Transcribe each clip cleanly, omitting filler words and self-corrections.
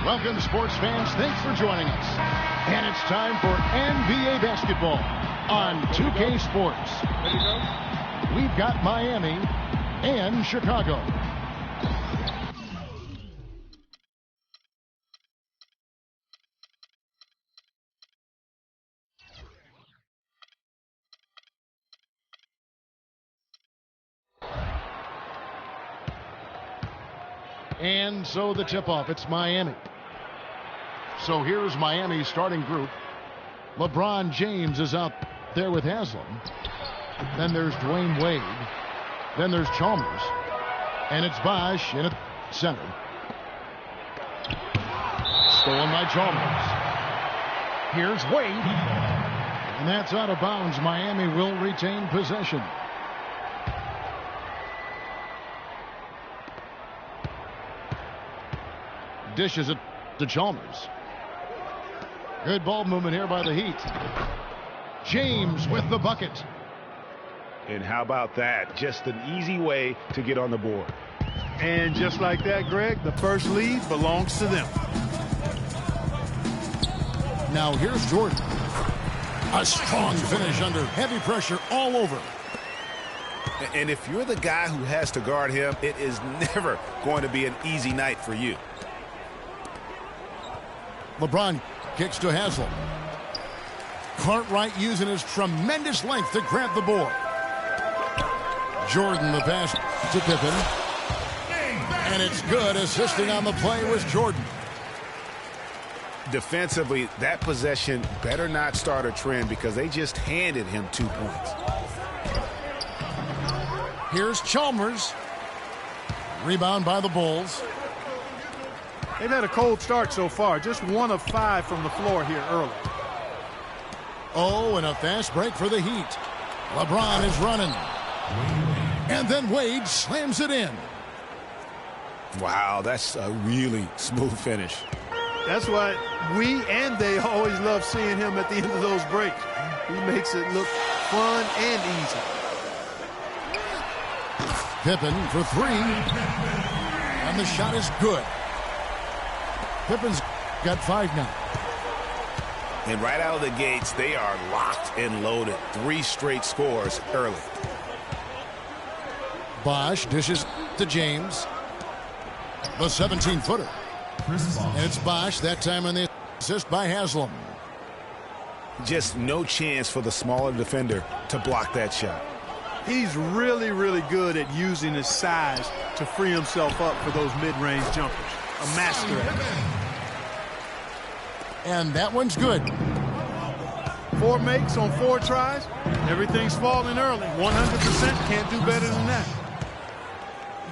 Welcome, sports fans. Thanks for joining us. And it's time for NBA basketball on 2K Sports. Ready to go? We've got Miami and Chicago. And so the tip-off, it's Miami. So here's Miami's starting group. LeBron James is out there with Haslam. Then there's Dwayne Wade. Then there's Chalmers. And it's Bosh in at center. Stolen by Chalmers. Here's Wade. And that's out of bounds. Miami will retain possession. Dishes it to Chalmers. Good ball movement here by the Heat. James with the bucket. And how about that? Just an easy way to get on the board. And just like that, Greg, the first lead belongs to them. Now here's Jordan. A strong finish under heavy pressure all over. And if you're the guy who has to guard him, it is never going to be an easy night for you. LeBron kicks to Haslam. Cartwright using his tremendous length to grab the board. Jordan the pass to Pippen. And it's good. Assisting on the play was Jordan. Defensively, that possession better not start a trend because they just handed him 2 points. Here's Chalmers. Rebound by the Bulls. They've had a cold start so far. Just 1 of 5 from the floor here early. Oh, and a fast break for the Heat. LeBron is running. And then Wade slams it in. Wow, that's a really smooth finish. That's why we and they always love seeing him at the end of those breaks. He makes it look fun and easy. Pippen for 3. And the shot is good. Pippen's got 5 now. And right out of the gates, they are locked and loaded. 3 straight scores early. Bosh dishes to James. The 17-footer. And it's Bosh, that time on the assist by Haslam. Just no chance for the smaller defender to block that shot. He's really, really good at using his size to free himself up for those mid-range jumpers. A master at it. And that one's good. 4 makes on 4 tries. Everything's falling early. 100% can't do better than that.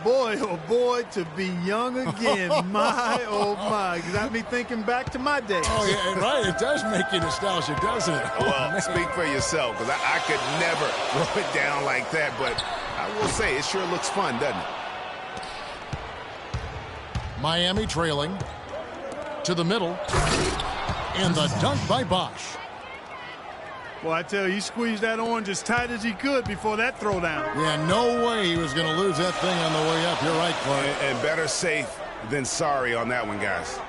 Boy, oh boy, to be young again. My, oh my. Got me thinking back to my days. Oh, yeah, right. It does make you nostalgic, doesn't it? Well, speak for yourself, because I could never throw it down like that, but I will say it sure looks fun, doesn't it? Miami trailing to the middle. And the dunk by Bosh. Well, I tell you, he squeezed that orange as tight as he could before that throwdown. Yeah, no way he was going to lose that thing on the way up. You're right, Clark. And better safe than sorry on that one, guys.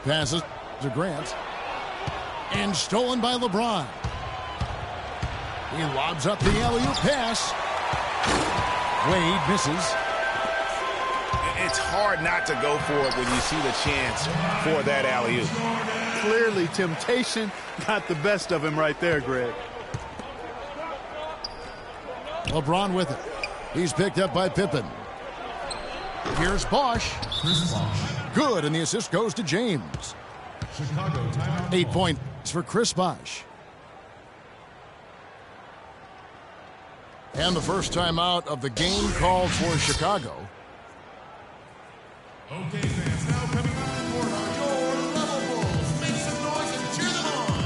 Passes to Grant. And stolen by LeBron. He lobs up the alley-oop pass. Wade misses. It's hard not to go for it when you see the chance for that alley-oop. Clearly, temptation got the best of him right there, Greg. LeBron with it. He's picked up by Pippen. Here's Bosh. Good, and the assist goes to James. 8 points for Chris Bosh. And the first time out of the game called for Chicago. Okay, fans, now coming on the court are your level bulls. Make some noise and cheer them on.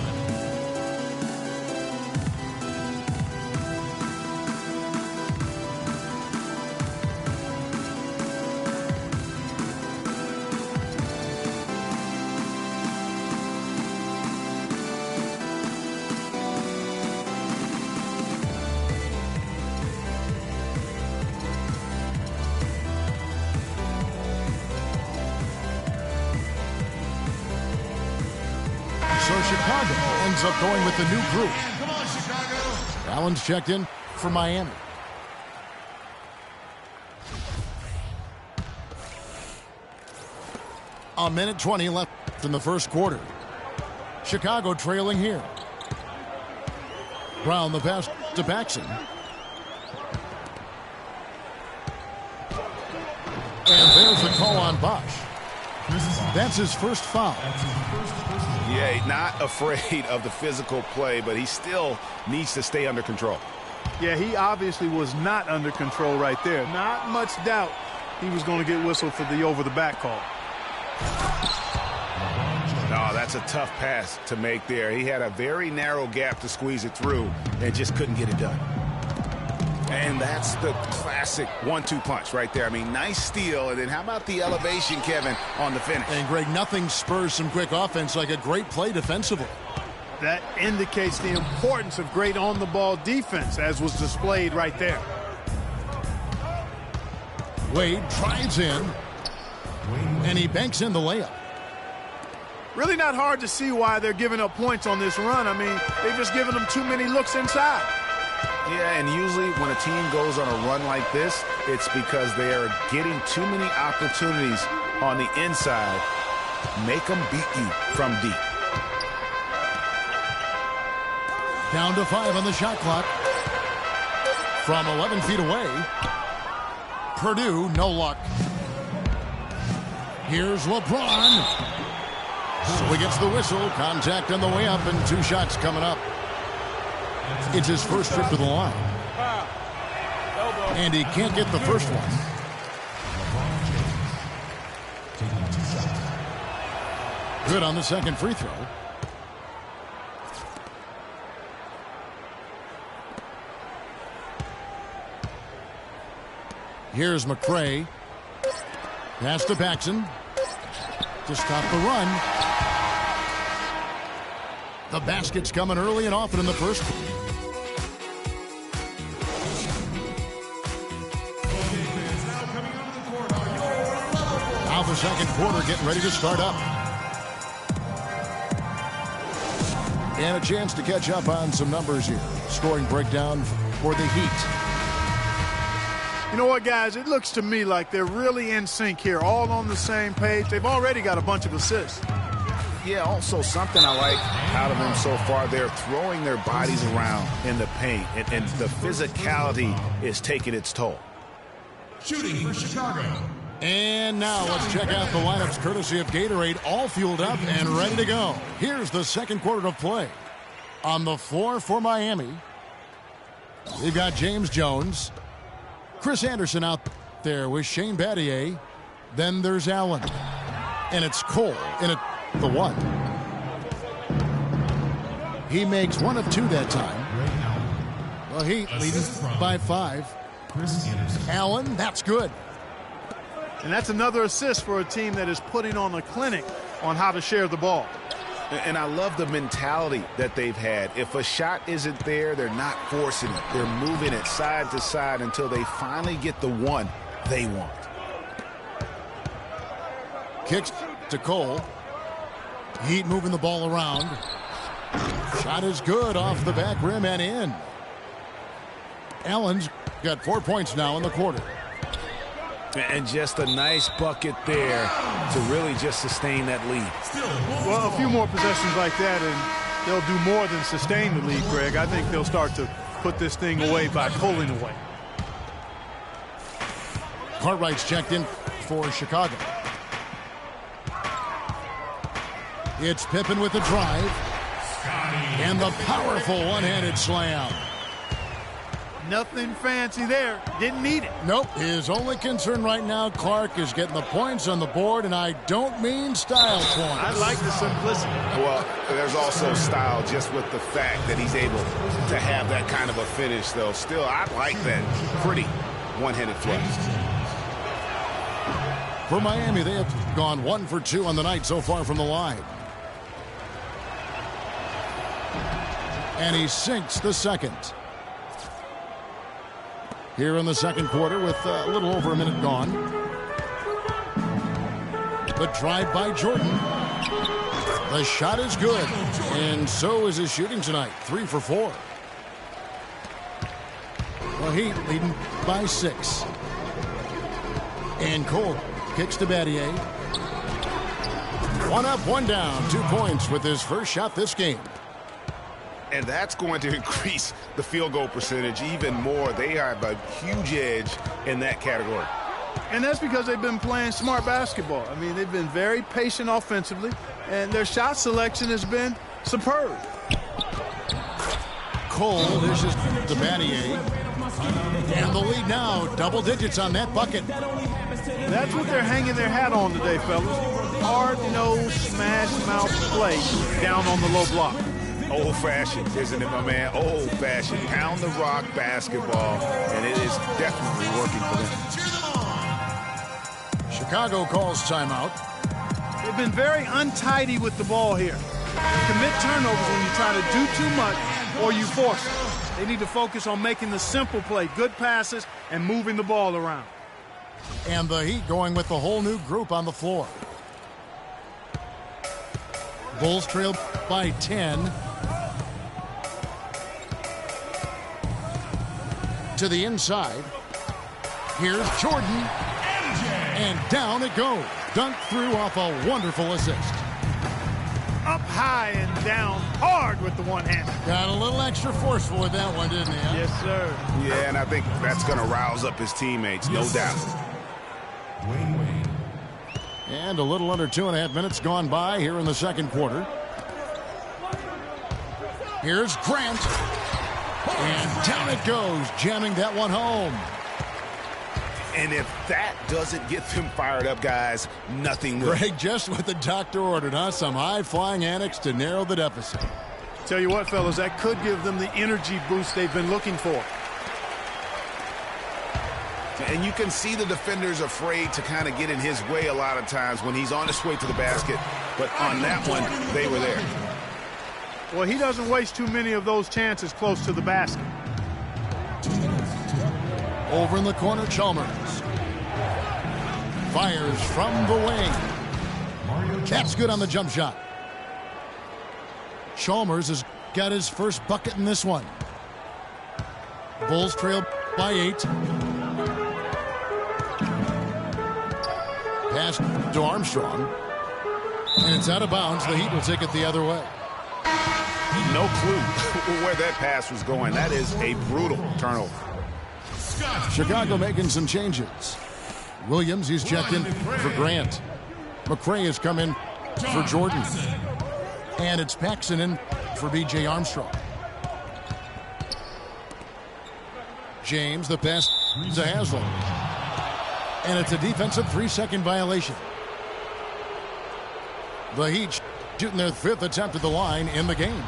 So Chicago ends up going with the new group. Come on, Chicago. Allen's checked in for Miami. A minute 20 left in the first quarter. Chicago trailing here. Brown the pass to Paxson. And there's a call on Bosch. That's his first foul. Yeah, not afraid of the physical play, but he still needs to stay under control. Yeah, he obviously was not under control right there. Not much doubt he was going to get whistled for the over-the-back call. No, that's a tough pass to make there. He had a very narrow gap to squeeze it through and just couldn't get it done. And that's the classic 1-2 punch right there. I mean, nice steal, and then how about the elevation, Kevin, on the finish? And, Greg, nothing spurs some quick offense like a great play defensively. That indicates the importance of great on-the-ball defense, as was displayed right there. Wade drives in, and he banks in the layup. Really not hard to see why they're giving up points on this run. I mean, they've just given them too many looks inside. Yeah, and usually when a team goes on a run like this, it's because they are getting too many opportunities on the inside. Make them beat you from deep. Down to 5 on the shot clock. From 11 feet away. Purdue, no luck. Here's LeBron. So he gets the whistle. Contact on the way up and 2 shots coming up. It's his first trip to the line. And he can't get the first one. Good on the second free throw. Here's McCray. Pass to Paxson. To stop the run. The basket's coming early and often in the first. Now the second quarter getting ready to start up. And a chance to catch up on some numbers here. Scoring breakdown for the Heat. You know what, guys? It looks to me like they're really in sync here, all on the same page. They've already got a bunch of assists. Yeah, also something I like out of them so far, they're throwing their bodies around in the paint, and the physicality is taking its toll. Shooting for Chicago. And now let's check out the lineups courtesy of Gatorade, all fueled up and ready to go. Here's the second quarter of play. On the floor for Miami, we've got James Jones. Chris Anderson out there with Shane Battier. Then there's Allen. And it's Cole in at the 1. He makes 1 of 2 that time. Well, Heat leading by 5. Allen, that's good. And that's another assist for a team that is putting on a clinic on how to share the ball. And I love the mentality that they've had. If a shot isn't there, they're not forcing it. They're moving it side to side until they finally get the one they want. Kicks to Cole. Heat moving the ball around. Shot is good off the back rim and in. Allen's got 4 points now in the quarter. And just a nice bucket there to really just sustain that lead. Well, a few more possessions like that, and they'll do more than sustain the lead, Greg. I think they'll start to put this thing away by pulling away. Cartwright's checked in for Chicago. It's Pippen with the drive. And the powerful one-handed slam. Nothing fancy there. Didn't need it. Nope. His only concern right now, Clark, is getting the points on the board, and I don't mean style points. I like the simplicity. Well, there's also style just with the fact that he's able to have that kind of a finish, though. Still, I like that pretty one-handed flush. For Miami, they have gone 1 for 2 on the night so far from the line. And he sinks the second. Here in the second quarter with a little over a minute gone. The drive by Jordan. The shot is good, and so is his shooting tonight. 3 for 4. The Heat leading by 6. And Cole kicks to Battier. 1 up, 1 down. 2 points with his first shot this game. And that's going to increase the field goal percentage even more. They have a huge edge in that category. And that's because they've been playing smart basketball. I mean, they've been very patient offensively, and their shot selection has been superb. Cole dishes to Battier. And the lead now, double digits on that bucket. That's what they're hanging their hat on today, fellas. Hard-nosed, smash-mouth play down on the low block. Old-fashioned, isn't it, my man? Old-fashioned. Pound the rock basketball, and it is definitely working for them. Chicago calls timeout. They've been very untidy with the ball here. Commit turnovers when you try to do too much or you force it. They need to focus on making the simple play, good passes, and moving the ball around. And the Heat going with the whole new group on the floor. Bulls trail by 10. To the inside. Here's Jordan. And down it goes. Dunked through off a wonderful assist. Up high and down hard with the one-hander. Got a little extra forceful with that one, didn't he? Huh? Yes, sir. Yeah, and I think that's going to rouse up his teammates, no doubt. And a little under 2.5 minutes gone by here in the second quarter. Here's Grant. And down it goes, jamming that one home. And if that doesn't get them fired up, guys, nothing will. Greg, just what the doctor ordered, huh? Some high-flying antics to narrow the deficit. Tell you what, fellas, that could give them the energy boost they've been looking for. And you can see the defenders afraid to kind of get in his way a lot of times when he's on his way to the basket. But on that one, they were there. Well, he doesn't waste too many of those chances close to the basket. Over in the corner, Chalmers. Fires from the wing. That's good on the jump shot. Chalmers has got his first bucket in this one. Bulls trail by 8. Pass to Armstrong. And it's out of bounds. The Heat will take it the other way. No clue where that pass was going. That is a brutal turnover. Chicago making some changes. Williams, he's checked in for Grant. McCray has come in for Jordan. And it's Paxson in for B.J. Armstrong. James, the pass to Haslam. And it's a defensive 3-second violation. The Heat shooting their 5th attempt at the line in the game.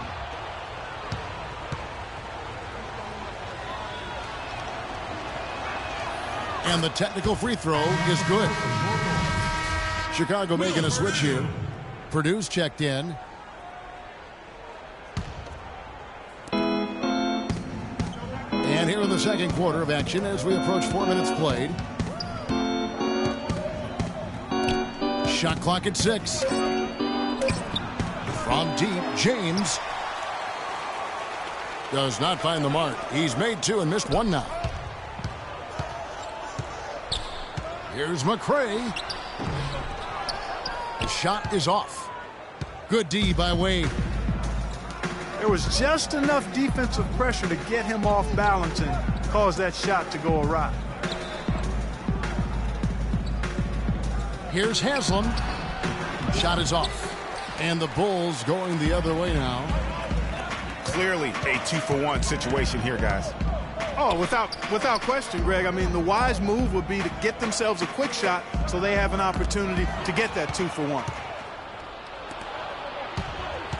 And the technical free throw is good. Chicago making a switch here. Purdue's checked in. And here in the second quarter of action as we approach 4 minutes played. Shot clock at 6. From deep, James does not find the mark. He's made 2 and missed 1 now. Here's McCray. The shot is off. Good D by Wade. There was just enough defensive pressure to get him off balance and cause that shot to go awry. Here's Haslam. Shot is off. And the Bulls going the other way now. Clearly a 2-for-1 situation here, guys. Oh, without question, Greg. I mean, the wise move would be to get themselves a quick shot so they have an opportunity to get that 2-for-1.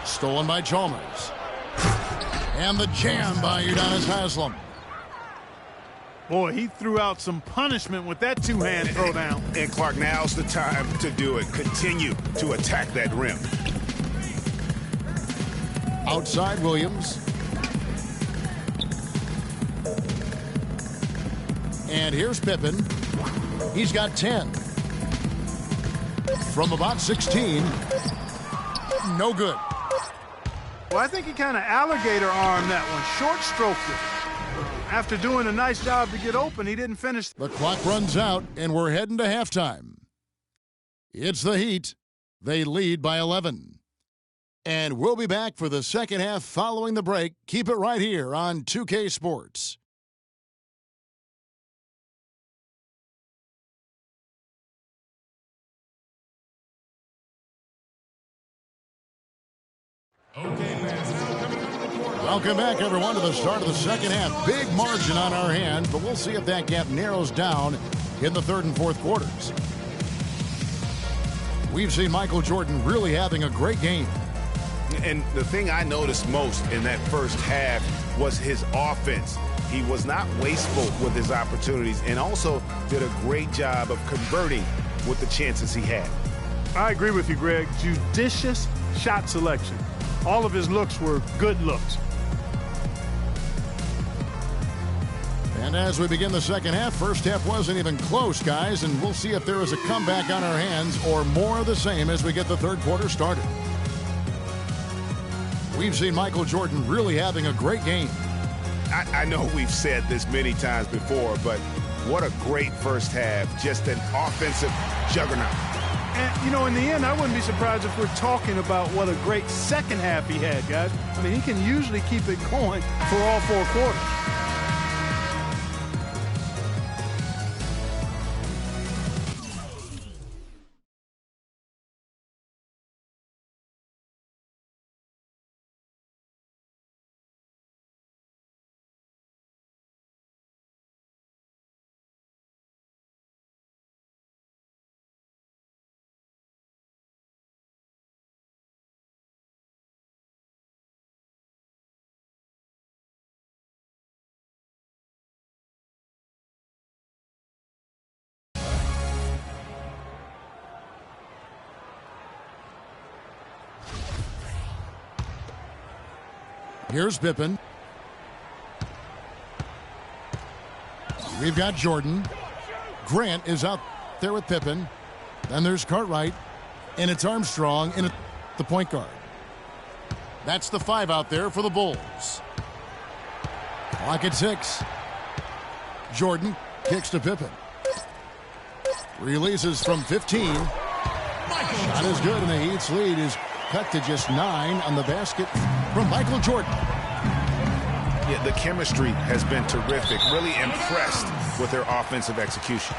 Stolen by Chalmers. And the jam by Udonis Haslam. Boy, he threw out some punishment with that two-hand throwdown. And Clark, now's the time to do it. Continue to attack that rim. Outside Williams. And here's Pippen. He's got 10. From about 16. No good. Well, I think he kind of alligator armed that one, short stroked it. After doing a nice job to get open, he didn't finish. The clock runs out, and we're heading to halftime. It's the Heat. They lead by 11. And we'll be back for the second half following the break. Keep it right here on 2K Sports. Welcome back, everyone, to the start of the second half. Big margin on our hands, but we'll see if that gap narrows down in the third and fourth quarters. We've seen Michael Jordan really having a great game. And the thing I noticed most in that first half was his offense. He was not wasteful with his opportunities and also did a great job of converting with the chances he had. I agree with you, Greg. Judicious shot selection. All of his looks were good looks. And as we begin the second half, first half wasn't even close, guys, and we'll see if there is a comeback on our hands or more of the same as we get the third quarter started. We've seen Michael Jordan really having a great game. I know we've said this many times before, but what a great first half. Just an offensive juggernaut. And, you know, in the end, I wouldn't be surprised if we're talking about what a great second half he had, guys. I mean, he can usually keep it going for all four quarters. Here's Pippen. We've got Jordan. Grant is out there with Pippen. Then there's Cartwright. And it's Armstrong in the point guard. That's the 5 out there for the Bulls. Clock at 6. Jordan kicks to Pippen. Releases from 15. Shot is good, and the Heat's lead is cut to just 9 on the basket from Michael Jordan. Yeah, the chemistry has been terrific. Really impressed with their offensive execution.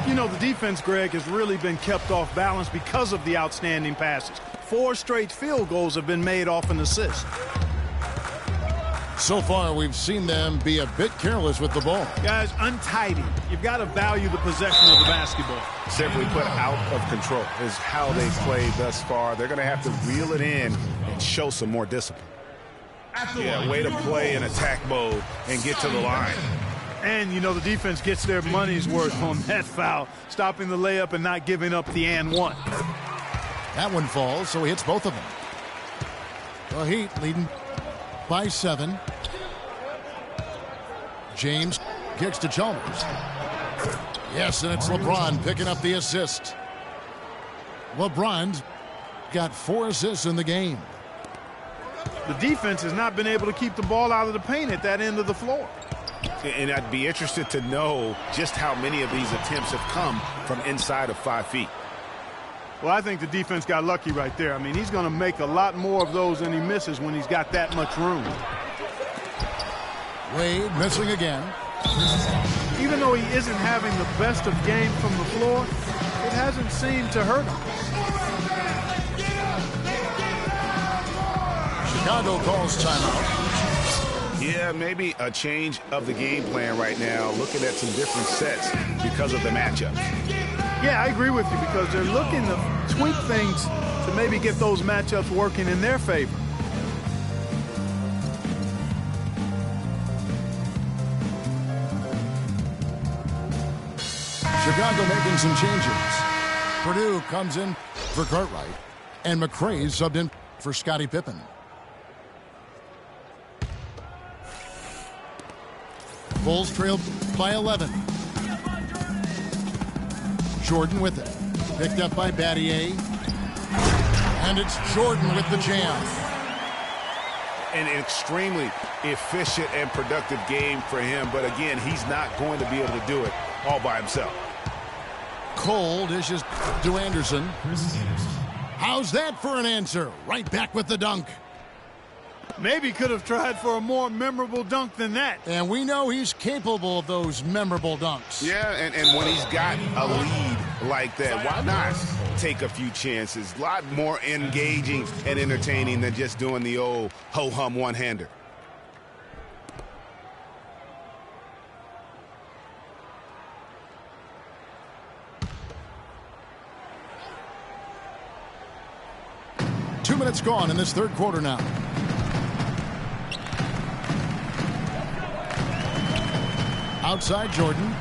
You know, the defense, Greg, has really been kept off balance because of the outstanding passes. 4 straight field goals have been made off an assist. So far, we've seen them be a bit careless with the ball. Guys, untidy. You've got to value the possession of the basketball. Simply put, out of control is how they played thus far. They're going to have to reel it in and show some more discipline. Yeah, way to play in attack mode and get to the line. And, you know, the defense gets their money's worth on that foul, stopping the layup and not giving up the and one. That one falls, so he hits both of them. The Heat leading by 7. James kicks to Chalmers. Yes, and it's LeBron picking up the assist. LeBron's got 4 assists in the game. The defense has not been able to keep the ball out of the paint at that end of the floor. And I'd be interested to know just how many of these attempts have come from inside of 5 feet. Well, I think the defense got lucky right there. I mean, he's going to make a lot more of those than he misses when he's got that much room. Wade missing again. Even though he isn't having the best of games from the floor, it hasn't seemed to hurt him. Chicago calls timeout. Yeah, maybe a change of the game plan right now, looking at some different sets because of the matchup. Yeah, I agree with you because they're looking to tweak things to maybe get those matchups working in their favor. Chicago making some changes. Purdue comes in for Cartwright, and McRae's subbed in for Scottie Pippen. Bulls trailed by 11. Jordan with it. Picked up by Battier. And it's Jordan with the jam. An extremely efficient and productive game for him. But again, he's not going to be able to do it all by himself. Cole dishes to Anderson. How's that for an answer? Right back with the dunk. Maybe could have tried for a more memorable dunk than that. And we know he's capable of those memorable dunks. Yeah, and when he's got a lead like that, why not take a few chances? A lot more engaging and entertaining than just doing the old ho-hum one-hander. Two minutes gone in this third quarter now. Outside Jordan.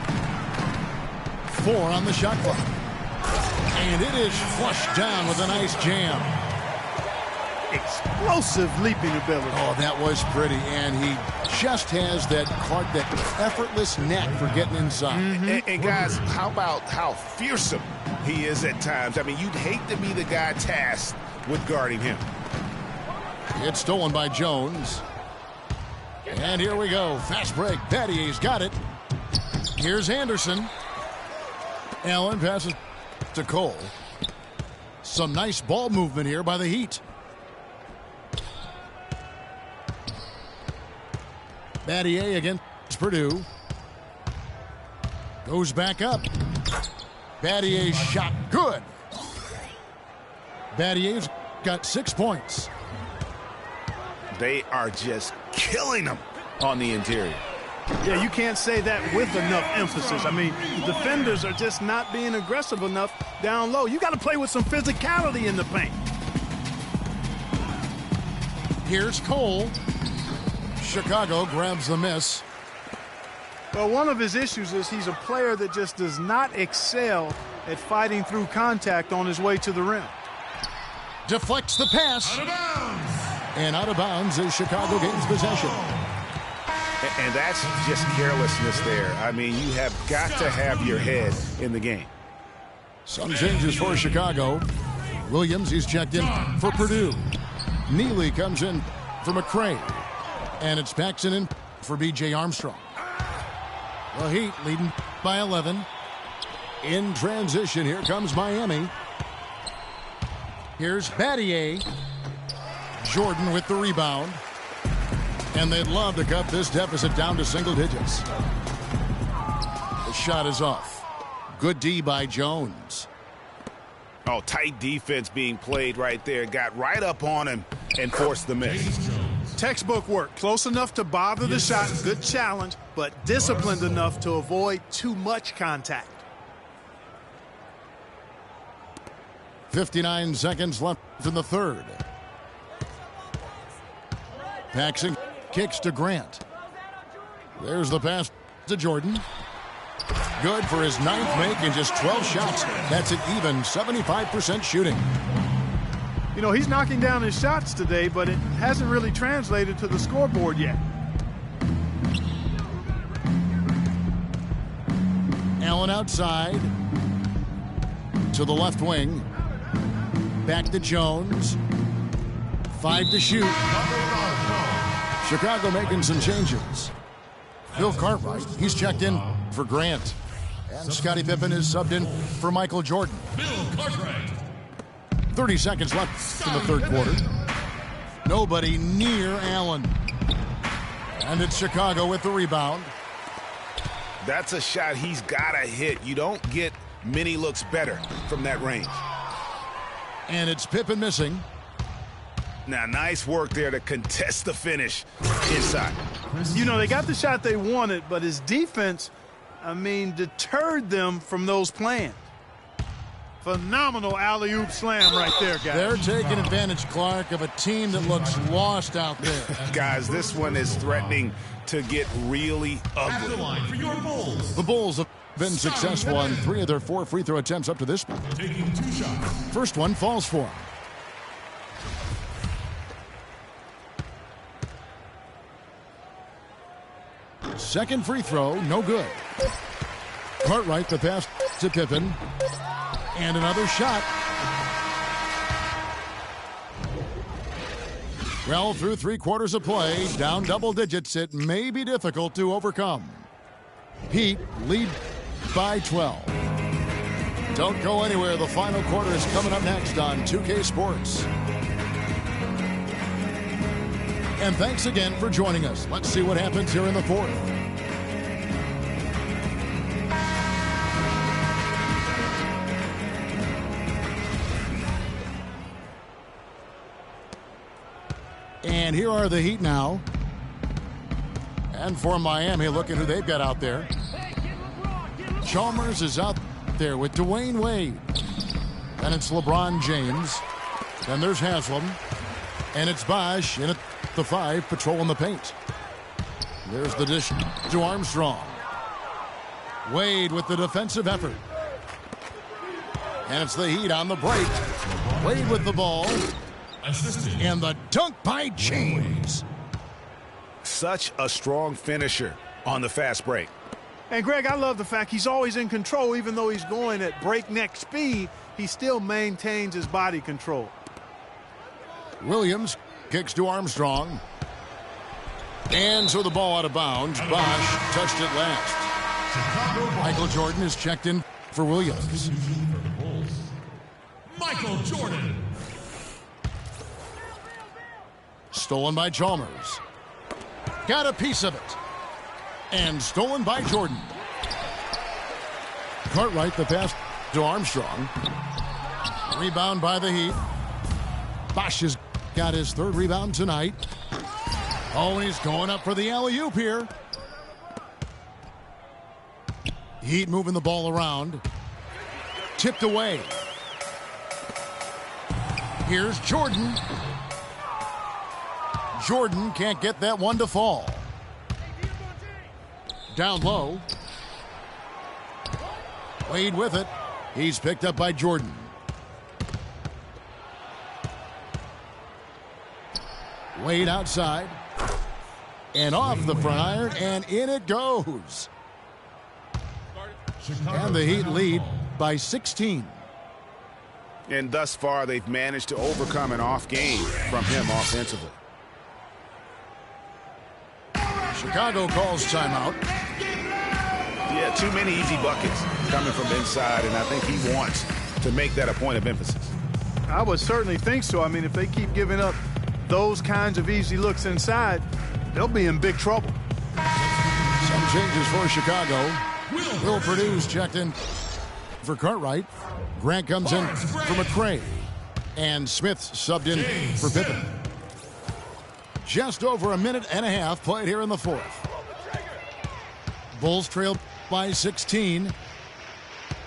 4 on the shot clock. And it is flushed down with a nice jam. Explosive leaping ability. Oh, that was pretty. And he just has that effortless knack for getting inside. And guys, how about how fearsome he is at times? I mean, you'd hate to be the guy tasked with guarding him. It's stolen by Jones. And here we go. Fast break. Battier's got it. Here's Anderson. Allen passes to Cole. Some nice ball movement here by the Heat. Battier against Purdue. Goes back up. Battier's shot good. Battier's got 6 points. They are just killing them on the interior. Yeah, you can't say that with enough emphasis. I mean, the defenders are just not being aggressive enough down low. You got to play with some physicality in the paint. Here's Cole. Chicago grabs the miss. Well, one of his issues is he's a player that just does not excel at fighting through contact on his way to the rim. Deflects the pass. Out of bounds. And out of bounds as Chicago gains possession. And that's just carelessness there. I mean, you have got to have your head in the game. Some changes for Chicago. Williams, he's checked in for Purdue. Neely comes in for McCray. And it's Paxson in for B.J. Armstrong. The Heat leading by 11. In transition, here comes Miami. Here's Battier. Jordan with the rebound. And they'd love to cut this deficit down to single digits. The shot is off. Good D by Jones. Oh, tight defense being played right there. Got right up on him and forced the miss. Textbook work. Close enough to bother the shot. Good challenge, but disciplined enough to avoid too much contact. 59 seconds left in the third. Paxson kicks to Grant. There's the pass to Jordan. Good for his 9th make in just 12 shots. That's an even 75% shooting. You know, he's knocking down his shots today, but it hasn't really translated to the scoreboard yet. Allen outside. To the left wing. Back to Jones. 5 to shoot. Chicago making some changes. Bill Cartwright, he's checked in for Grant. And Scottie Pippen is subbed in for Michael Jordan. Bill Cartwright. 30 seconds left in the third quarter. Nobody near Allen. And it's Chicago with the rebound. That's a shot he's got to hit. You don't get many looks better from that range. And it's Pippen missing. Now, nice work there to contest the finish inside. You know, they got the shot they wanted, but his defense, I mean, deterred them from those plans. Phenomenal alley-oop slam right there, guys. They're taking advantage, Clark, of a team that looks lost out there. Guys, this one is threatening to get really At the ugly. line for your Bulls. The Bulls have been successful on 3 of their 4 free throw attempts up to this point. Taking 2 shots. First one falls for him. Second free throw, no good. Cartwright, the pass to Pippen. And another shot. Well, through 3 quarters of play, down double digits, it may be difficult to overcome. Heat lead by 12. Don't go anywhere. The final quarter is coming up next on 2K Sports. And thanks again for joining us. Let's see what happens here in the fourth. And here are the Heat now. And for Miami, look at who they've got out there. Chalmers is out there with Dwayne Wade. And it's LeBron James. Then there's Haslam. And it's Bosh in at the 5, patrolling the paint. There's the dish to Armstrong. Wade with the defensive effort. And it's the Heat on the break. Wade with the ball. And the dunk by James. Such a strong finisher on the fast break. And, Greg, I love the fact he's always in control. Even though he's going at breakneck speed, he still maintains his body control. Williams kicks to Armstrong. And so the ball out of bounds. Bosh touched it last. Michael Jordan is checked in for Williams. Michael Jordan. Stolen by Chalmers. Got a piece of it. And stolen by Jordan. Cartwright the pass to Armstrong. Rebound by the Heat. Bosh has got his 3rd rebound tonight. Oh, he's going up for the alley-oop here. Heat moving the ball around. Tipped away. Here's Jordan. Jordan can't get that one to fall. Down low. Wade with it. He's picked up by Jordan. Wade outside. And off the front iron, and in it goes. And the Heat lead by 16. And thus far, they've managed to overcome an off game from him offensively. Chicago calls timeout. Yeah, too many easy buckets coming from inside, and I think he wants to make that a point of emphasis. I would certainly think so. I mean, if they keep giving up those kinds of easy looks inside, they'll be in big trouble. Some changes for Chicago. Will Purdue's checked in for Cartwright. Grant comes in for McCray. And Smith subbed in for Pippen. Just over a minute and a half played here in the fourth. Bulls trail by 16.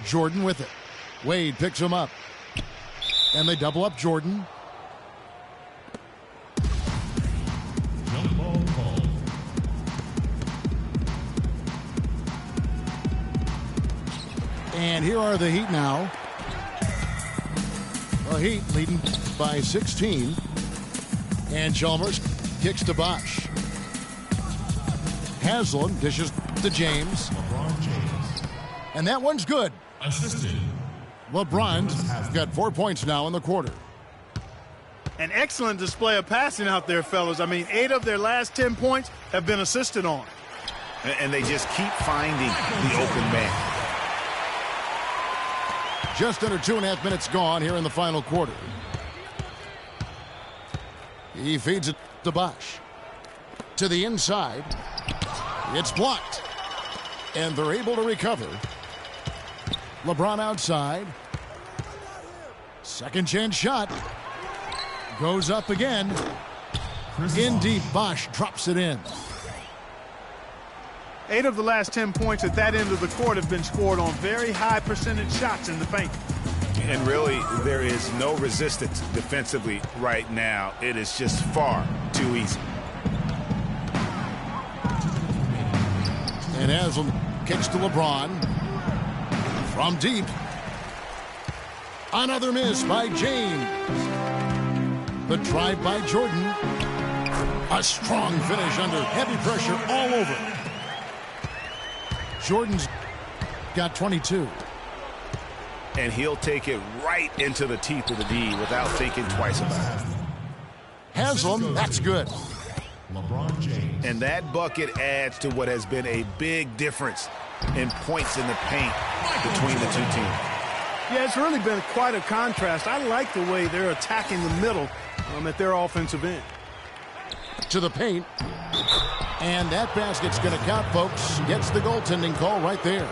Jordan with it. Wade picks him up. And they double up Jordan. And here are the Heat now. The Heat leading by 16. And Chalmers kicks to Bosh. Haslam dishes to James. And that one's good. Assisted. LeBron's got 4 points now in the quarter. An excellent display of passing out there, fellas. I mean, 8 of their last 10 points have been assisted on. And they just keep finding the open man. Just under 2.5 minutes gone here in the final quarter. He feeds it to Bosh. To the inside. It's blocked. And they're able to recover. LeBron outside. Second chance shot. Goes up again. In deep, Bosh drops it in. 8 of the last 10 points at that end of the court have been scored on very high percentage shots in the paint. And really, there is no resistance defensively right now. It is just far too easy. And Haslam kicks to LeBron. From deep. Another miss by James. The drive by Jordan. A strong finish under heavy pressure all over. Jordan's got 22. And he'll take it right into the teeth of the D without thinking twice about it. Haslam, that's good. LeBron James. And that bucket adds to what has been a big difference in points in the paint between the two teams. Yeah, it's really been quite a contrast. I like the way they're attacking the middle at their offensive end. To the paint. And that basket's going to count, folks. Gets the goaltending call right there.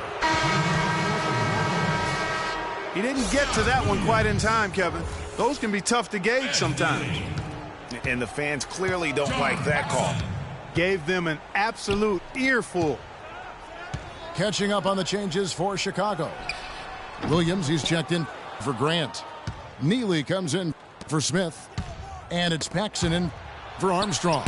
He didn't get to that one quite in time, Kevin. Those can be tough to gauge sometimes. And the fans clearly don't like that call. Gave them an absolute earful. Catching up on the changes for Chicago. Williams, he's checked in for Grant. Neely comes in for Smith. And it's Paxson in for Armstrong.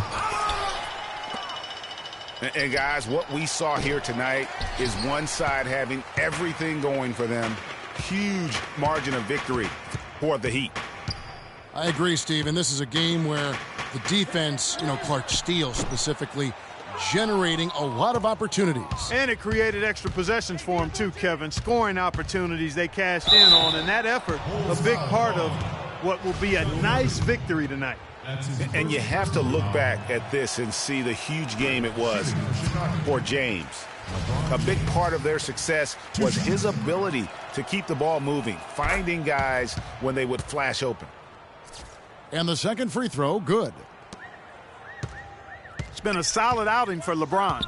And guys, what we saw here tonight is one side having everything going for them. Huge margin of victory for the Heat. I agree, Steve, and this is a game where the defense, Clark Steele specifically, generating a lot of opportunities. And it created extra possessions for him too, Kevin. Scoring opportunities they cashed in on, and that effort, a big part of what will be a nice victory tonight. And you have to look back at this and see the huge game it was for James. A big part of their success was his ability to keep the ball moving, finding guys when they would flash open. And the second free throw, good. It's been a solid outing for LeBron.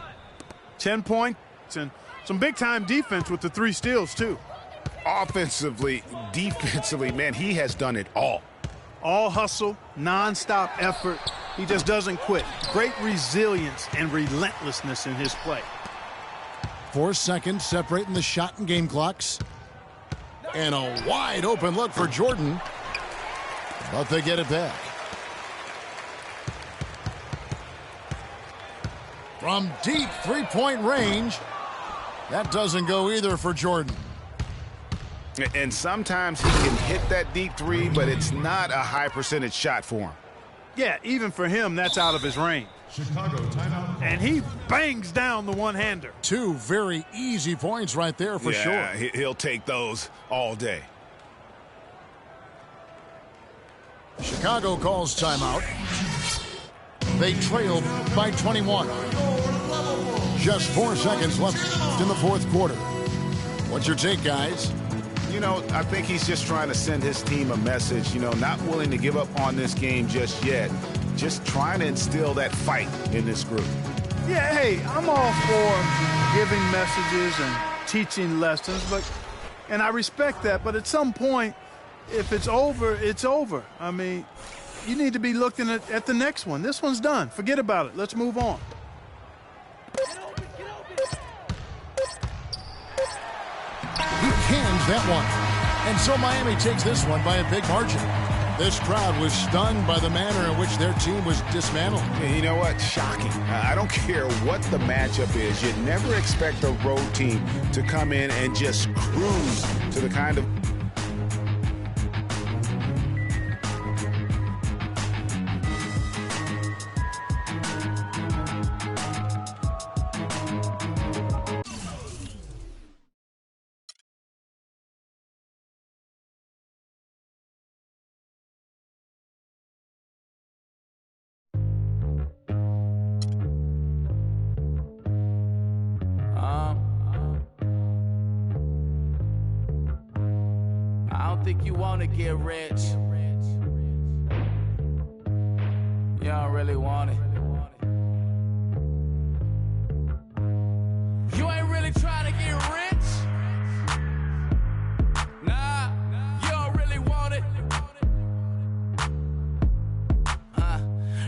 10 points and some big-time defense with the 3 steals, too. Offensively, defensively, man, he has done it all. All hustle, non-stop effort. He just doesn't quit. Great resilience and relentlessness in his play. 4 seconds separating the shot and game clocks. And a wide open look for Jordan. But they get it back. From deep three-point range. That doesn't go either for Jordan. And sometimes he can hit that deep three, but it's not a high percentage shot for him. Yeah, even for him, that's out of his range. Chicago timeout. And he bangs down the one-hander. 2 very easy points right there for sure. Yeah, he'll take those all day. Chicago calls timeout. They trail by 21. Just 4 seconds left in the fourth quarter. What's your take, guys? I think he's just trying to send his team a message, not willing to give up on this game just yet. Just trying to instill that fight in this group. Yeah, hey, I'm all for giving messages and teaching lessons, and I respect that, but at some point, if it's over, it's over. I mean, you need to be looking at the next one. This one's done. Forget about it. Let's move on. He cans that one. And so Miami takes this one by a big margin. This crowd was stunned by the manner in which their team was dismantled. And you know what? Shocking. I don't care what the matchup is. You never expect a road team to come in and just cruise to the kind of... Think you wanna get rich? You don't really want it. You ain't really trying to get rich? Nah, you don't really want it.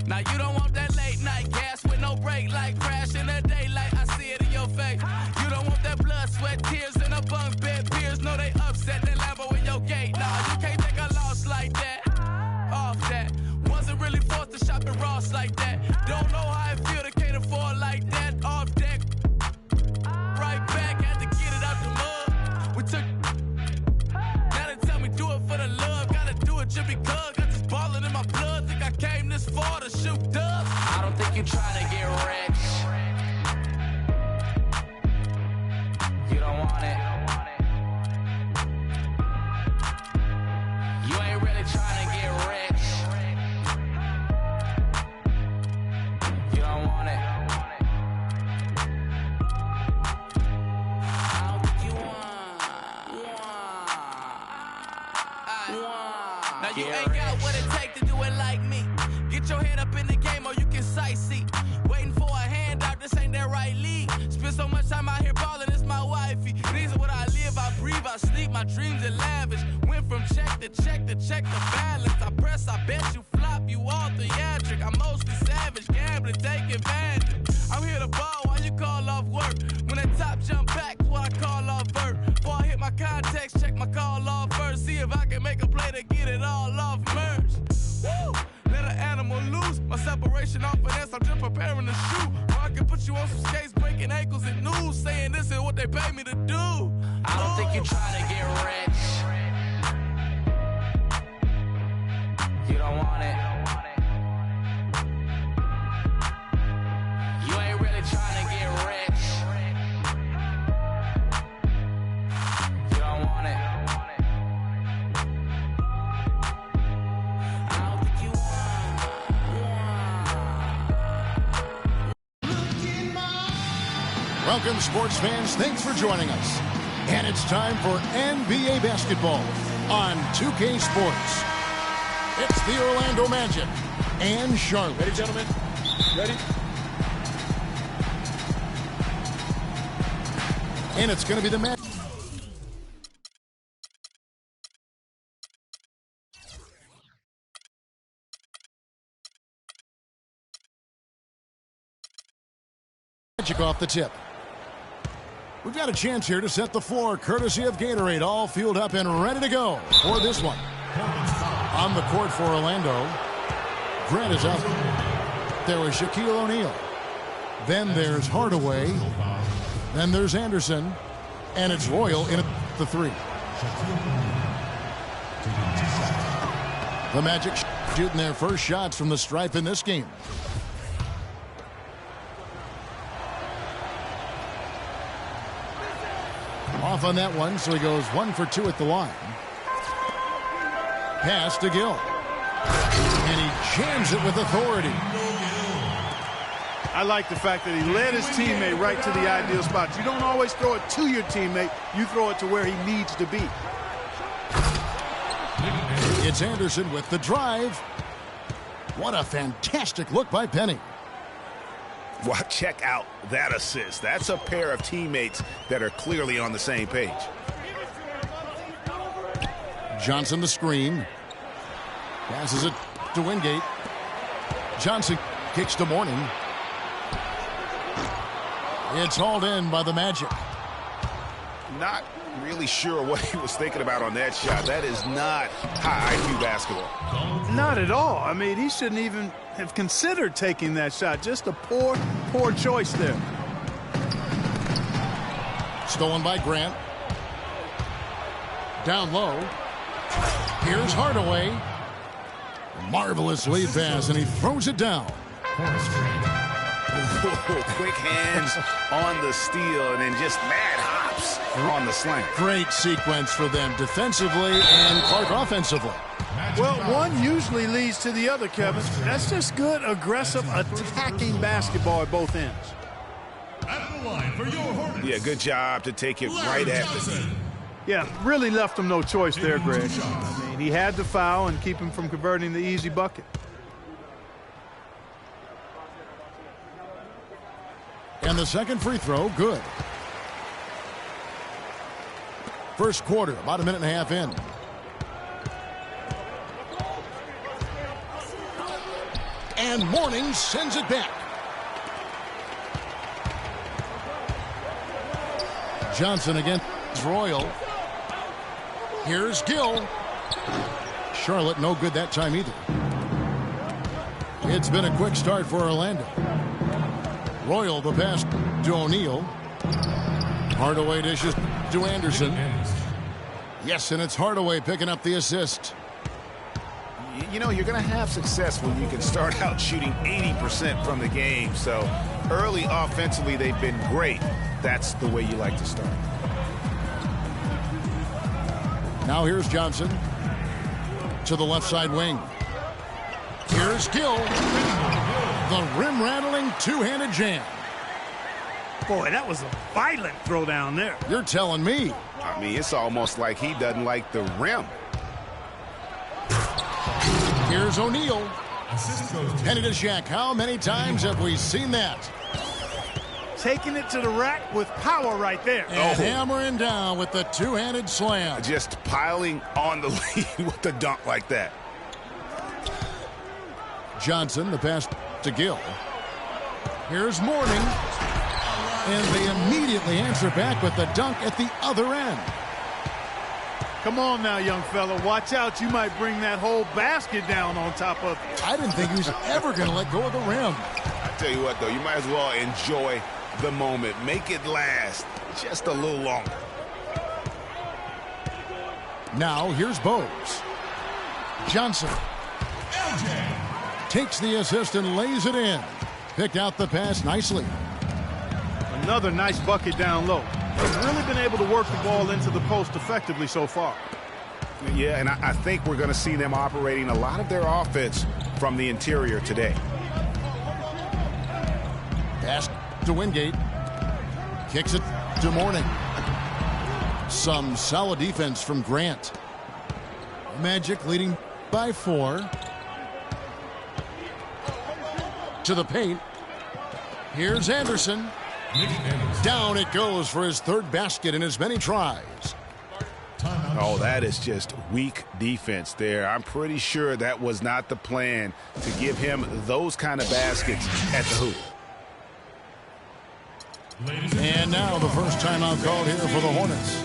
Now you don't want that late night gas with no break, like crash in the daylight. I see it in your face. You don't want that blood, sweat, tears in a bunk bed. Peers know they upset. They Lambo in your gate. Nah, you can't take a loss like that. Off that. Wasn't really forced to shop at Ross like that. Don't know how I feel to can't afford like that. Off deck. Right back, had to get it out the mud. We took. Now they tell me do it for the love. Gotta do it just because. Got this ballin' in my blood. Think I came this far to shoot dubs. I don't think you trying to get rich. You don't want it. You ain't really trying to get rich. out what it take to do it like me. Get your head up in the game or you can sightsee. Waiting for a handout, this ain't that right league. Spend so much time out here balling, it's my wifey. These are what I live, I breathe, I sleep, my dreams are lavish. Went from check to check to check the balance. I press, I bet you flop, you all theatric. I'm mostly savage, gambling, take advantage. I'm here to ball while you call off work. When that top jump back, what I call off vert. Before I hit my context, check my call off first. See if I can make a play to get it all off merge. Woo! Let an animal loose. My separation off finesse, I'm just preparing to shoot. Or I can put you on some skates, breaking ankles and news, saying this is what they pay me to do. I don't think you're trying to get rich. You don't want it. You ain't really trying to get rich. You don't want it. I don't think you want. Welcome, sports fans. Thanks for joining us. And it's time for NBA basketball on 2K Sports. It's the Orlando Magic and Charlotte. Ready, gentlemen? Ready? And it's going to be the Magic. Magic off the tip. We've got a chance here to set the floor, courtesy of Gatorade, all fueled up and ready to go for this one. On the court for Orlando, Grant is up. There was Shaquille O'Neal. Then there's Hardaway. Then there's Anderson. And it's Royal in at the three. The Magic shooting their first shots from the stripe in this game. Off on that one, so he goes 1 for 2 at the line. Pass to Gill. And he jams it with authority. I like the fact that he led his teammate right to the ideal spot. You don't always throw it to your teammate. You throw it to where he needs to be. It's Anderson with the drive. What a fantastic look by Penny. Well, check out that assist. That's a pair of teammates that are clearly on the same page. Johnson the screen. Passes it to Wingate. Johnson kicks to Mourning. It's hauled in by the Magic. Not really sure what he was thinking about on that shot. That is not high IQ basketball. Not at all. I mean, he shouldn't even have considered taking that shot. Just a poor choice there. Stolen by Grant. Down low. Here's Hardaway. Marvelous lead pass, and he throws it down. Quick hands on the steal, and then just mad hops on the slam. Great sequence for them defensively and Clark offensively. Well, one usually leads to the other, Kevin. That's just good, aggressive, attacking basketball at both ends. At the line for your Hornets. Yeah, good job to take it right at the. Yeah, really left him no choice there, Greg. I mean, he had to foul and keep him from converting the easy bucket. And the second free throw, good. First quarter, about a minute and a half in. And Mourning sends it back. Johnson against Royal. Here's Gill. Charlotte no good that time either. It's been a quick start for Orlando. Royal the pass to O'Neal. Hardaway dishes to Anderson. Yes, and it's Hardaway picking up the assist. You know, you're going to have success when you can start out shooting 80% from the game. So early offensively, they've been great. That's the way you like to start. Now here's Johnson to the left side wing. Here's Gill. The rim-rattling two-handed jam. Boy, that was a violent throw down there. You're telling me. I mean, it's almost like he doesn't like the rim. Here's O'Neal. Penny to Shaq. How many times have we seen that? Taking it to the rack with power right there. And hammering down with the two-handed slam. Just piling on the lead with the dunk like that. Johnson, the pass to Gill. Here's Mourning. And they immediately answer back with the dunk at the other end. Come on now, young fella. Watch out. You might bring that whole basket down on top of it. I didn't think he was ever going to let go of the rim. I tell you what, though, you might as well enjoy the moment. Make it last just a little longer. Now, here's Bowes. Johnson takes the assist and lays it in. Picked out the pass nicely. Another nice bucket down low. He's really been able to work the ball into the post effectively so far. Yeah, and I think we're going to see them operating a lot of their offense from the interior today. Pass to Wingate. Kicks it to Mourning. Some solid defense from Grant. Magic leading by 4. To the paint. Here's Anderson. Down it goes for his third basket in as many tries. Oh, that is just weak defense there. I'm pretty sure that was not the plan to give him those kind of baskets at the hoop. And now the first timeout called here for the Hornets.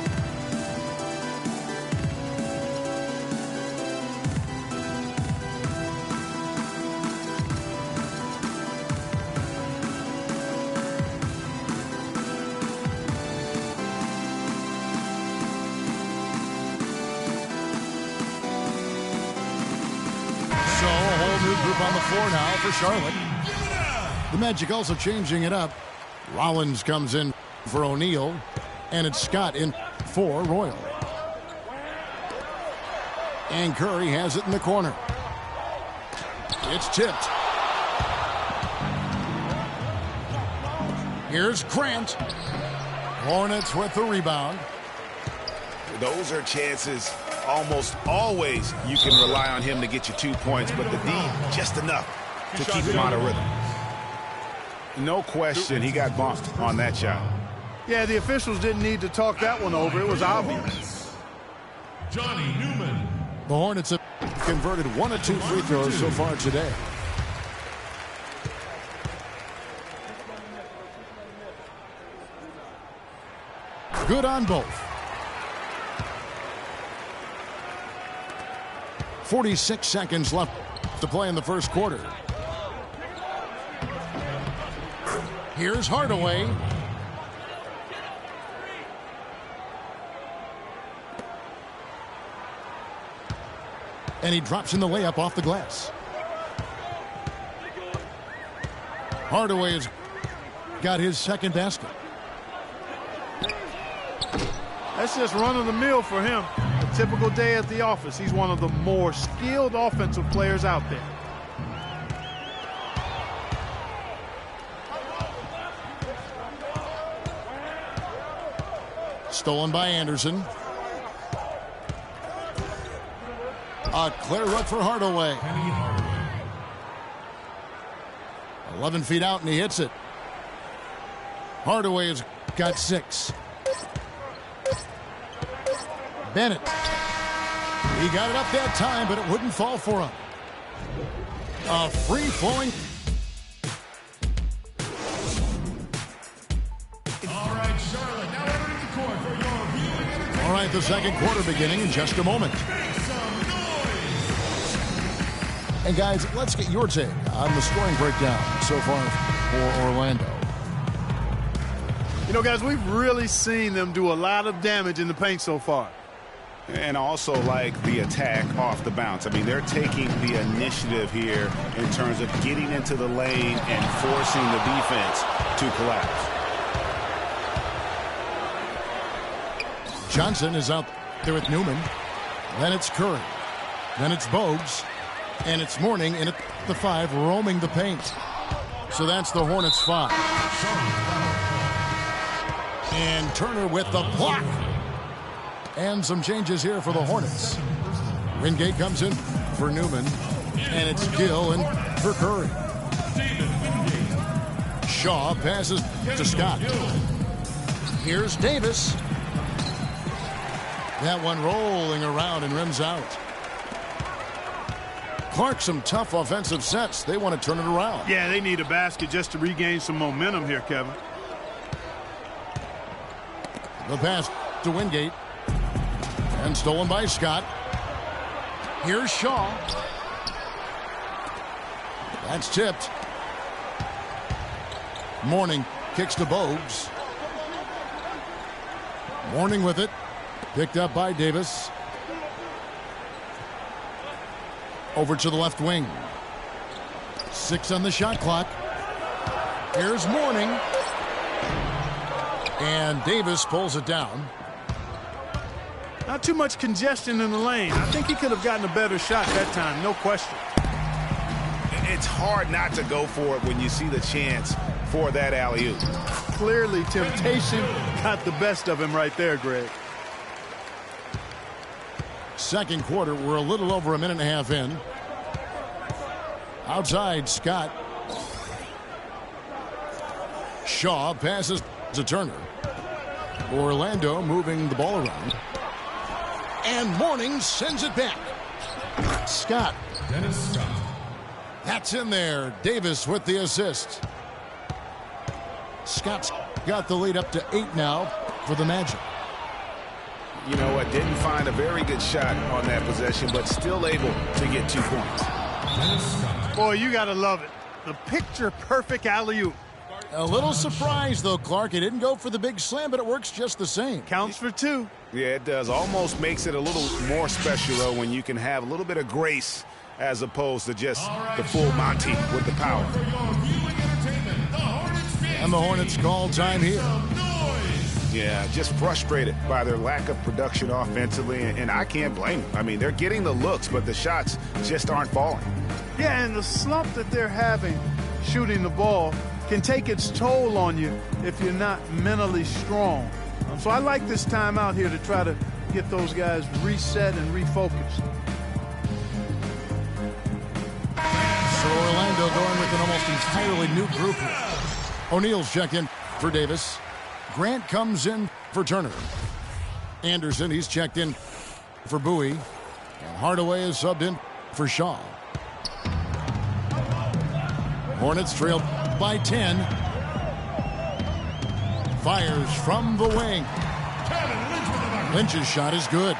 On the floor now for Charlotte. The Magic also changing it up. Rollins comes in for O'Neal, and it's Scott in for Royal. And Curry has it in the corner. It's tipped. Here's Grant. Hornets with the rebound. Those are chances. Almost always you can rely on him to get you 2 points, but the D just enough to keep him out of rhythm. No question he got bumped on that shot. Yeah, the officials didn't need to talk that one over. It was obvious. Johnny Newman. The Hornets have converted 1 of 2 free throws so far today. Good on both. 46 seconds left to play in the first quarter. Here's Hardaway. And he drops in the layup off the glass. Hardaway has got his second basket. That's just run-of-the-mill for him. A typical day at the office. He's one of the more skilled offensive players out there. Stolen by Anderson. A clear look for Hardaway. 11 feet out, and he hits it. Hardaway has got 6. Bennett. He got it up that time, but it wouldn't fall for him. A free-flowing. All right, Charlotte, now entering the court for your viewing entertainment. All right, the second quarter beginning in just a moment. Make some noise. And guys, let's get your take on the scoring breakdown so far for Orlando. You know, guys, we've really seen them do a lot of damage in the paint so far. And also like the attack off the bounce. I mean, they're taking the initiative here in terms of getting into the lane and forcing the defense to collapse. Johnson is out there with Newman. Then it's Curry. Then it's Bogues. And it's Mourning in at the 5, roaming the paint. So that's the Hornets' 5. And Turner with the block. And some changes here for the Hornets. Wingate comes in for Newman. And it's Gill and for Curry. Shaw passes to Scott. Here's Davis. That one rolling around and rims out. Clark, some tough offensive sets. They want to turn it around. Yeah, they need a basket just to regain some momentum here, Kevin. The pass to Wingate. And stolen by Scott. Here's Shaw. That's tipped. Mourning kicks to Bogues. Mourning with it. Picked up by Davis. Over to the left wing. 6 on the shot clock. Here's Mourning. And Davis pulls it down. Not too much congestion in the lane. I think he could have gotten a better shot that time, no question. It's hard not to go for it when you see the chance for that alley-oop. Clearly, temptation got the best of him right there, Greg. Second quarter, we're a little over a minute and a half in. Outside, Scott. Shaw passes to Turner. Orlando moving the ball around. And Mourning sends it back. Scott. Dennis Scott. That's in there. Davis with the assist. Scott's got the lead up to 8 now for the Magic. You know what? Didn't find a very good shot on that possession, but still able to get 2 points. Dennis Scott. Boy, you got to love it. The picture-perfect alley-oop. A little surprise, though, Clark. He didn't go for the big slam, but it works just the same. Counts for 2. Yeah, it does. Almost makes it a little more special, though, when you can have a little bit of grace as opposed to just the full Monty with the power. And the Hornets call time here. Yeah, just frustrated by their lack of production offensively, and I can't blame them. I mean, they're getting the looks, but the shots just aren't falling. Yeah, and the slump that they're having shooting the ball can take its toll on you if you're not mentally strong. So I like this time out here to try to get those guys reset and refocused. So Orlando going with an almost entirely new group here. O'Neal's checked in for Davis. Grant comes in for Turner. Anderson, he's checked in for Bowie. And Hardaway is subbed in for Shaw. Hornets trail by 10. Fires from the wing. Lynch's shot is good.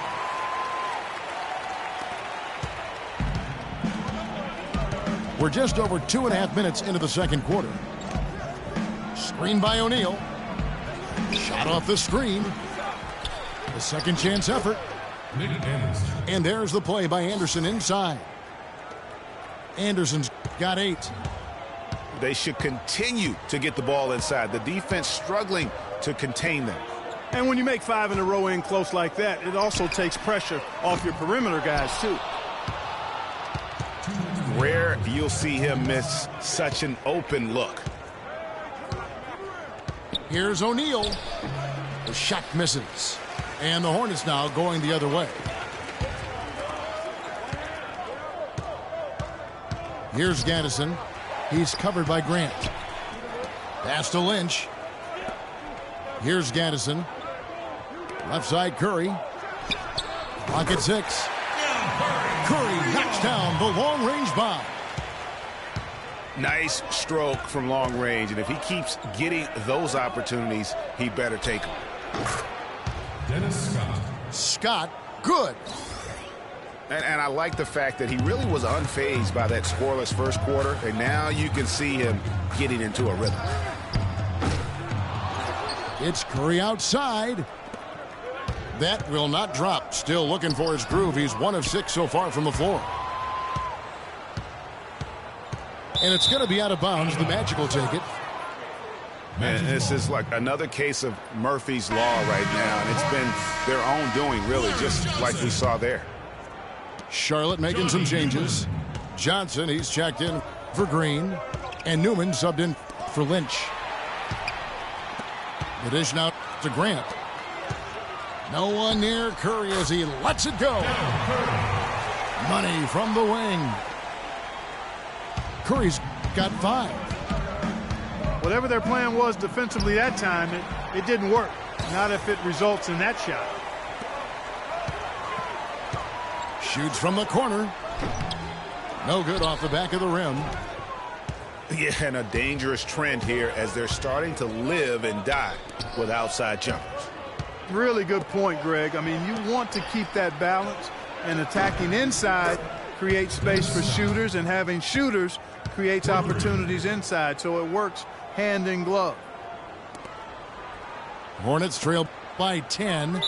We're just over 2.5 minutes into the second quarter. Screen by O'Neal. Shot off the screen. The second chance effort. And there's the play by Anderson inside. Anderson's got 8. They should continue to get the ball inside. The defense struggling to contain them. And when you make 5 in a row in close like that, it also takes pressure off your perimeter guys, too. Rare you'll see him miss such an open look. Here's O'Neal. The shot misses. And the Hornets now going the other way. Here's Gaddison. He's covered by Grant. Pass to Lynch. Here's Gaddison. Left side Curry. Clock at 6. Curry knocks down the long-range bomb. Nice stroke from long range, and if he keeps getting those opportunities, he better take them. Dennis Scott. Scott, good. And I like the fact that he really was unfazed by that scoreless first quarter, and now you can see him getting into a rhythm. It's Curry outside. That will not drop. Still looking for his groove. He's 1 of 6 so far from the floor. And it's going to be out of bounds. The Magic will take it. And this is like another case of Murphy's Law right now, and it's been their own doing, really, just like we saw there. Charlotte making some changes. Johnson, he's checked in for Green. And Newman subbed in for Lynch. The dish now to Grant. No one near Curry as he lets it go. Money from the wing. Curry's got 5. Whatever their plan was defensively that time, it didn't work. Not if it results in that shot. Shoots from the corner. No good off the back of the rim. Yeah, and a dangerous trend here as they're starting to live and die with outside jumpers. Really good point, Greg. I mean, you want to keep that balance, and attacking inside creates space for shooters, and having shooters creates opportunities inside, so it works hand in glove. Hornets trail by 10.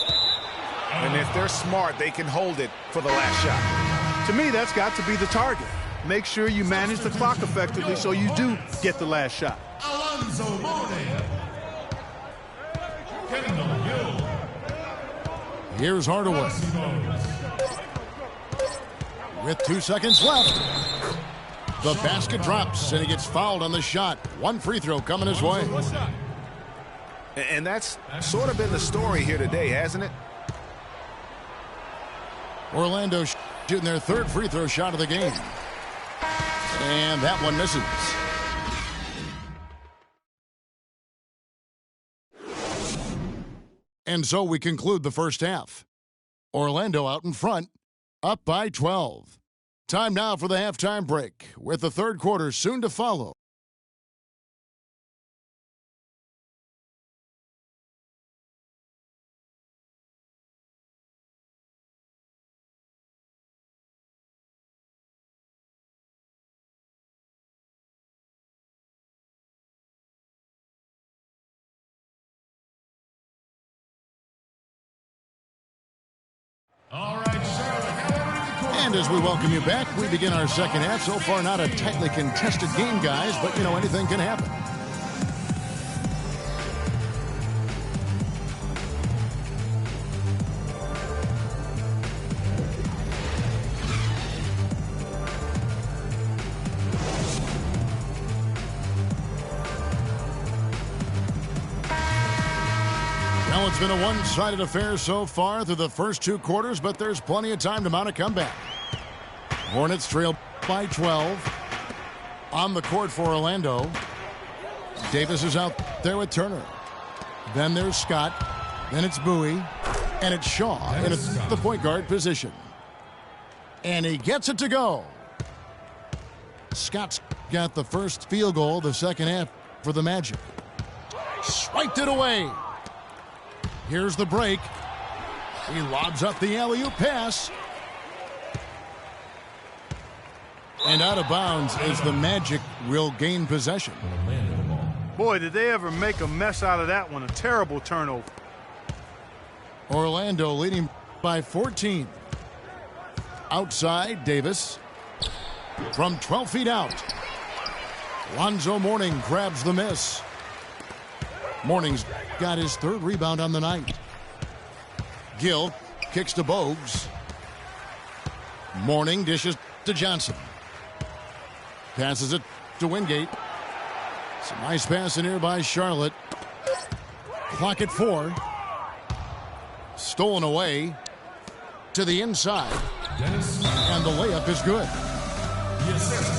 And if they're smart, they can hold it for the last shot. To me, that's got to be the target. Make sure you manage the clock effectively so you do get the last shot. Alonzo Mourning. Kendall Hill. Here's Hardaway. With 2 seconds left. The basket drops, and he gets fouled on the shot. 1 free throw coming his way. And that's sort of been the story here today, hasn't it? Orlando shooting their 3rd free throw shot of the game. And that one misses. And so we conclude the first half. Orlando out in front, up by 12. Time now for the halftime break, with the 3rd quarter soon to follow. All right, Charlotte. And as we welcome you back, we begin our second half. So far, not a tightly contested game, guys, but, you know, anything can happen. Well, it's been a one-sided affair so far through the first 2 quarters, but there's plenty of time to mount a comeback. Hornets trail by 12. On the court for Orlando. Davis is out there with Turner. Then there's Scott. Then it's Bowie. And it's Shaw in the point guard position. And he gets it to go. Scott's got the first field goal of the second half for the Magic. Swiped it away. Here's the break. He lobs up the alley-oop pass. And out of bounds as the Magic will gain possession. Boy, did they ever make a mess out of that one. A terrible turnover. Orlando leading by 14. Outside, Davis. From 12 feet out. Lonzo Mourning grabs the miss. Mourning's got his 3rd rebound on the night. Gill kicks to Bogues. Mourning dishes to Johnson. Passes it to Wingate. Some nice pass in here by Charlotte. Clock at 4. Stolen away to the inside. And the layup is good.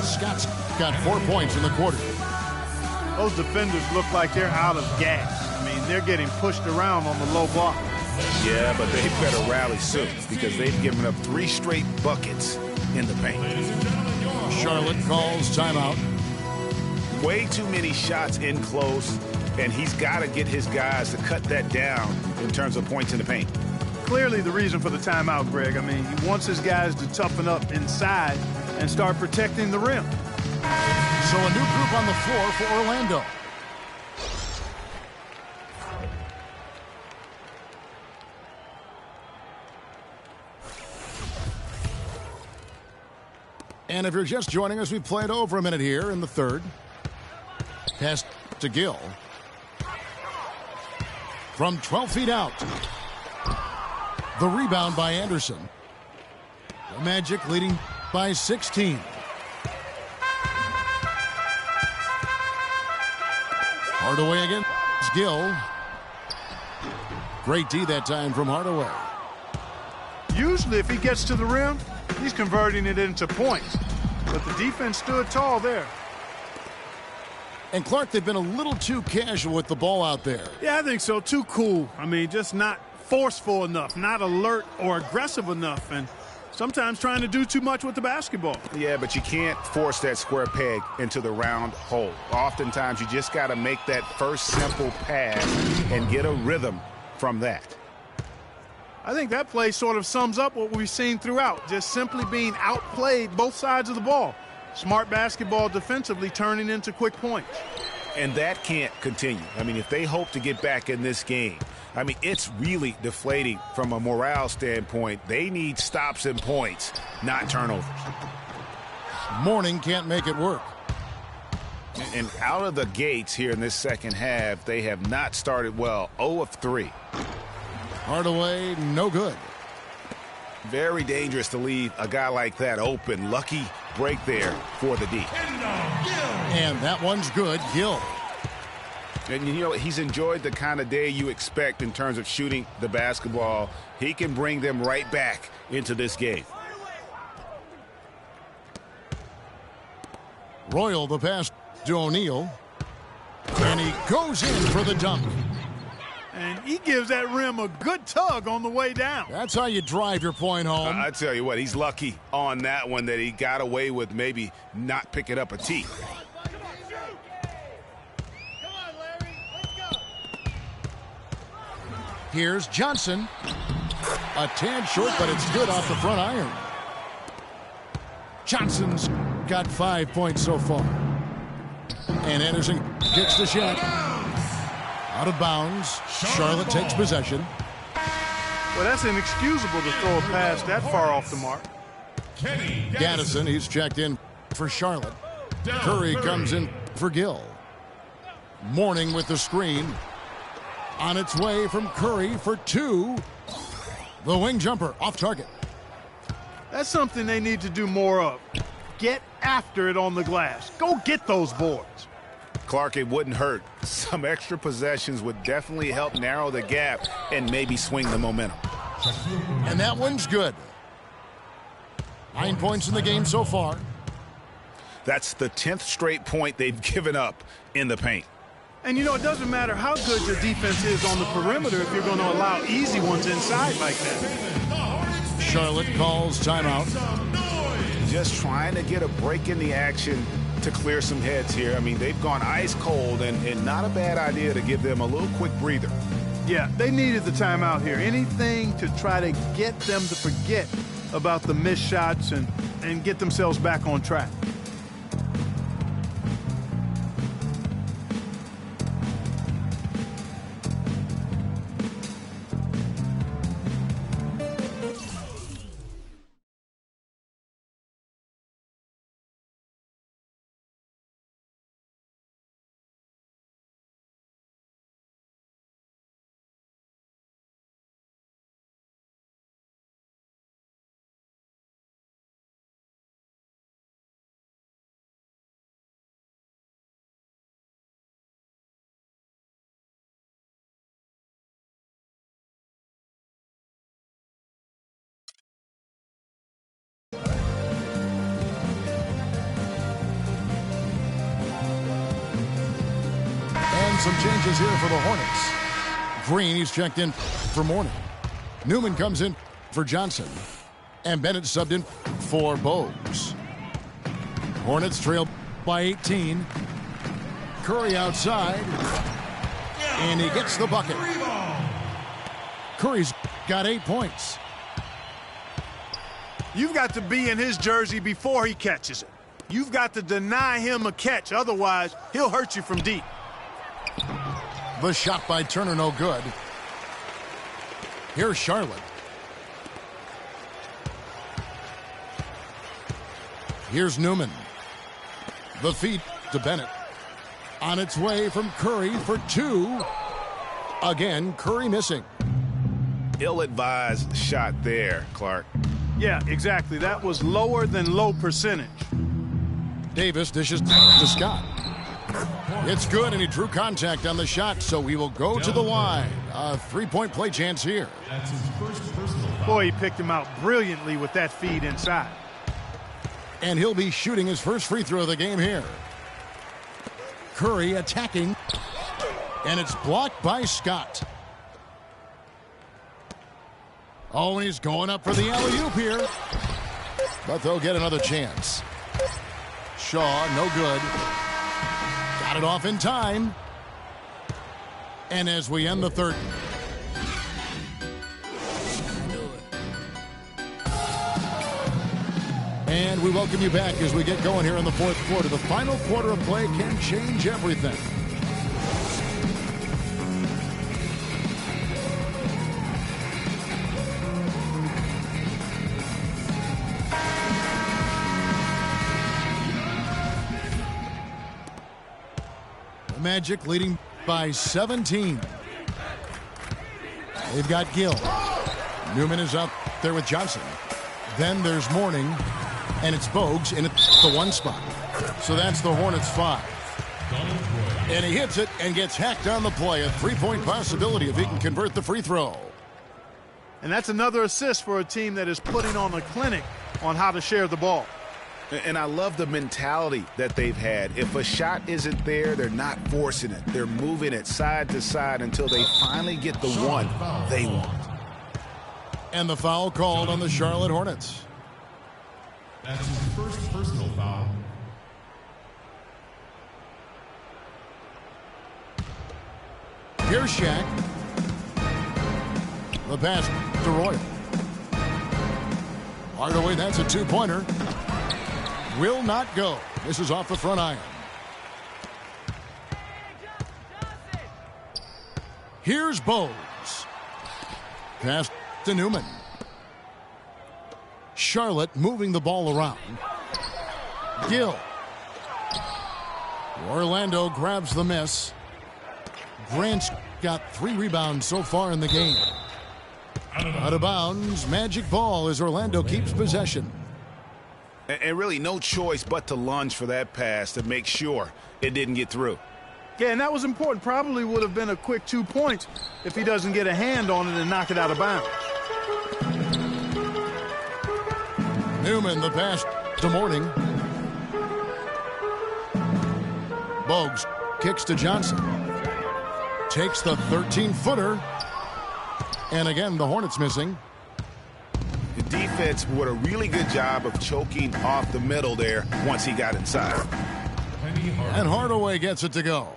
Scott's got 4 points in the quarter. Those defenders look like they're out of gas. I mean, they're getting pushed around on the low block. Yeah, but they better rally soon because they've given up 3 straight buckets in the paint. Charlotte calls timeout. Way too many shots in close, and he's got to get his guys to cut that down in terms of points in the paint. Clearly the reason for the timeout, Greg. I mean, he wants his guys to toughen up inside and start protecting the rim. So a new group on the floor for Orlando. And if you're just joining us, we played over a minute here in the 3rd. Pass to Gill. From 12 feet out. The rebound by Anderson. The Magic leading by 16. Hardaway against Gill. Great D that time from Hardaway. Usually if he gets to the rim, he's converting it into points. but the defense stood tall there. And Clark, they've been a little too casual with the ball out there. Yeah, I think so. Too cool. I mean, just not forceful enough, not alert or aggressive enough, and sometimes trying to do too much with the basketball. Yeah, but you can't force that square peg into the round hole. Oftentimes, you just got to make that first simple pass and get a rhythm from that. I think that play sort of sums up what we've seen throughout, just simply being outplayed both sides of the ball. Smart basketball defensively turning into quick points. And that can't continue. I mean, if they hope to get back in this game, I mean, it's really deflating from a morale standpoint. They need stops and points, not turnovers. Mourning can't make it work. And out of the gates here in this second half, they have not started well. 0 of 3. Hardaway, no good. Very dangerous to leave a guy like that open. Lucky break there for the D. And that one's good. Gill. And, you know, he's enjoyed the kind of day you expect in terms of shooting the basketball. He can bring them right back into this game. Royal the pass to O'Neal. And he goes in for the dunk. And he gives that rim a good tug on the way down. That's how you drive your point home. I tell you what, he's lucky on that one that he got away with maybe not picking up a tee. Here's Johnson. A tad short, but it's good off the front iron. Johnson's got 5 points so far. And Anderson kicks the shot. Out of bounds. Charlotte takes possession. Well, that's inexcusable to throw a pass that far off the mark. Gaddison, he's checked in for Charlotte. Curry comes in for Gill. Mourning with the screen. On its way from Curry for 2. The wing jumper off target. That's something they need to do more of. Get after it on the glass. Go get those boards. Clark, it wouldn't hurt. Some extra possessions would definitely help narrow the gap and maybe swing the momentum. And that one's good. 9 points in the game so far. That's the 10th straight point they've given up in the paint. And, you know, it doesn't matter how good your defense is on the perimeter if you're going to allow easy ones inside like that. Charlotte calls timeout. Just trying to get a break in the action to clear some heads here. I mean, they've gone ice cold, and not a bad idea to give them a little quick breather. Yeah, they needed the timeout here. Anything to try to get them to forget about the missed shots and get themselves back on track. Some changes here for the Hornets. Green, he's checked in for Mourning. Newman comes in for Johnson. And Bennett subbed in for Bowes. Hornets trail by 18. Curry outside. And he gets the bucket. Curry's got 8 points. You've got to be in his jersey before he catches it. You've got to deny him a catch. Otherwise, he'll hurt you from deep. The shot by Turner, no good. Here's Charlotte. Here's Newman. The feed to Bennett. On its way from Curry for 2. Again, Curry missing. Ill-advised shot there, Clark. Yeah, exactly. That was lower than low percentage. Davis dishes to Scott. It's good, and he drew contact on the shot, so he will go to the line. A 3-point play chance here. Boy, he picked him out brilliantly with that feed inside. And he'll be shooting his first free throw of the game here. Curry attacking. And it's blocked by Scott. Oh, and he's going up for the alley-oop here. But they'll get another chance. Shaw, no good. Got it off in time. And as we end the third. And we welcome you back as we get going here in the fourth quarter. The final quarter of play can change everything. The Magic leading by 17. They've got Gill. Newman is up there with Johnson. Then there's Mourning. And it's Bogues in the one spot. So that's the Hornets 5. And he hits it and gets hacked on the play. A three-point possibility if he can convert the free throw. And that's another assist for a team that is putting on a clinic on how to share the ball. And I love the mentality that they've had. If a shot isn't there, they're not forcing it. They're moving it side to side until they finally get the one they want. And the foul called on the Charlotte Hornets. That's his first personal foul. Here's Shaq. The pass to Royal. Hardaway, that's a two-pointer. Will not go. This is off the front iron. Here's Bogues. Pass to Newman. Charlotte moving the ball around. Gill. Orlando grabs the miss. Grant's got 3 rebounds so far in the game. Out of bounds. Magic ball as Orlando keeps possession. And really no choice but to lunge for that pass to make sure it didn't get through. Yeah, and that was important. Probably would have been a quick 2 points if he doesn't get a hand on it and knock it out of bounds. Newman, the pass to Mourning. Bogues kicks to Johnson. Takes the 13-footer. And again, the Hornets missing. The defense did a really good job of choking off the middle there once he got inside. And Hardaway gets it to go.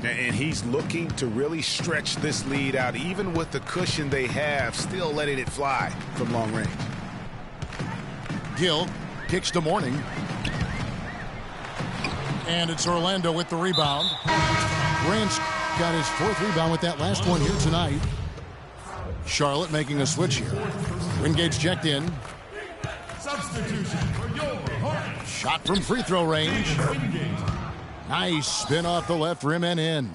And he's looking to really stretch this lead out, even with the cushion they have, still letting it fly from long range. Gill kicks to Mourning. And it's Orlando with the rebound. Grant's got his 4th rebound with that last one here tonight. Charlotte making a switch here. Wingate's checked in. Substitution for your Hornets. Shot from free throw range. Nice spin off the left rim and in.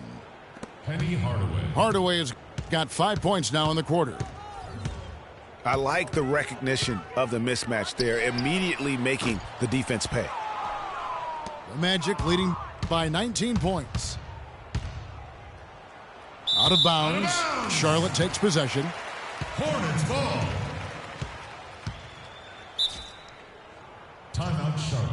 Penny Hardaway. Hardaway has got 5 points now in the quarter. I like the recognition of the mismatch there, immediately making the defense pay. The Magic leading by 19 points. Out of bounds. Charlotte takes possession. Hornets ball. Timeout Charlotte.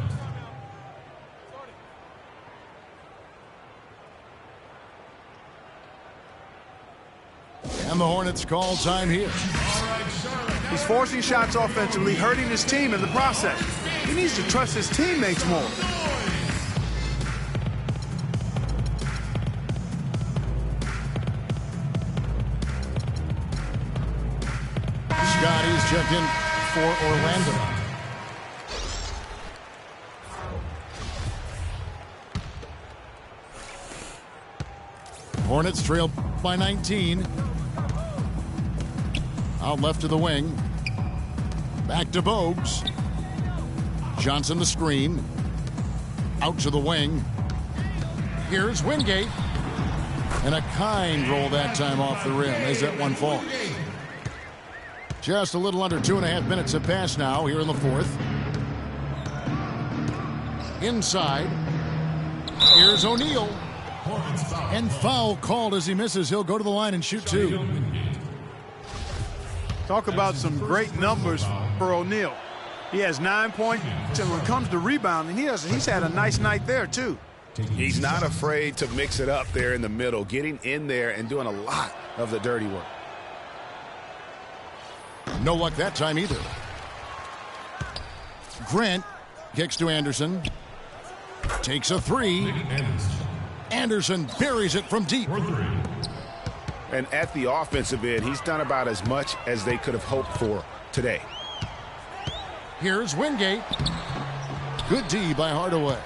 And the Hornets call time here. He's forcing shots offensively, hurting his team in the process. He needs to trust his teammates more. Scotty's checked in for Orlando. Hornets trail by 19. Out left to the wing. Back to Bogues. Johnson the screen. Out to the wing. Here's Wingate. And a kind roll that time off the rim as that one falls. Just a little under 2.5 minutes have passed now here in the fourth. Inside. Here's O'Neal. And foul called as he misses. He'll go to the line and shoot 2. Talk about some great numbers for O'Neal. He has 9 points. When it comes to rebounding, he's had a nice night there, too. He's not afraid to mix it up there in the middle, getting in there and doing a lot of the dirty work. No luck that time either. Grant kicks to Anderson. Takes a three. Anderson buries it from deep. And at the offensive end, he's done about as much as they could have hoped for today. Here's Wingate. Good D by Hardaway.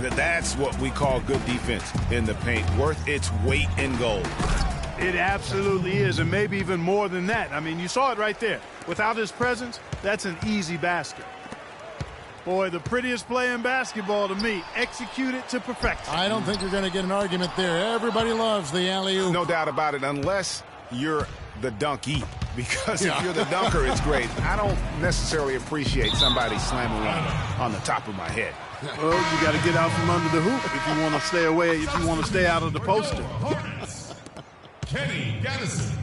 That's what we call good defense in the paint, worth its weight in gold. It absolutely is, and maybe even more than that. I mean, you saw it right there. Without his presence, that's an easy basket. Boy, the prettiest play in basketball to me. Execute it to perfection. I don't think you're going to get an argument there. Everybody loves the alley-oop. No doubt about it, unless you're the dunky. Because if you're the dunker, it's great. I don't necessarily appreciate somebody slamming one on the top of my head. Well, you got to get out from under the hoop if you want to stay away, if you want to stay out of the poster. Kenny Gaddison.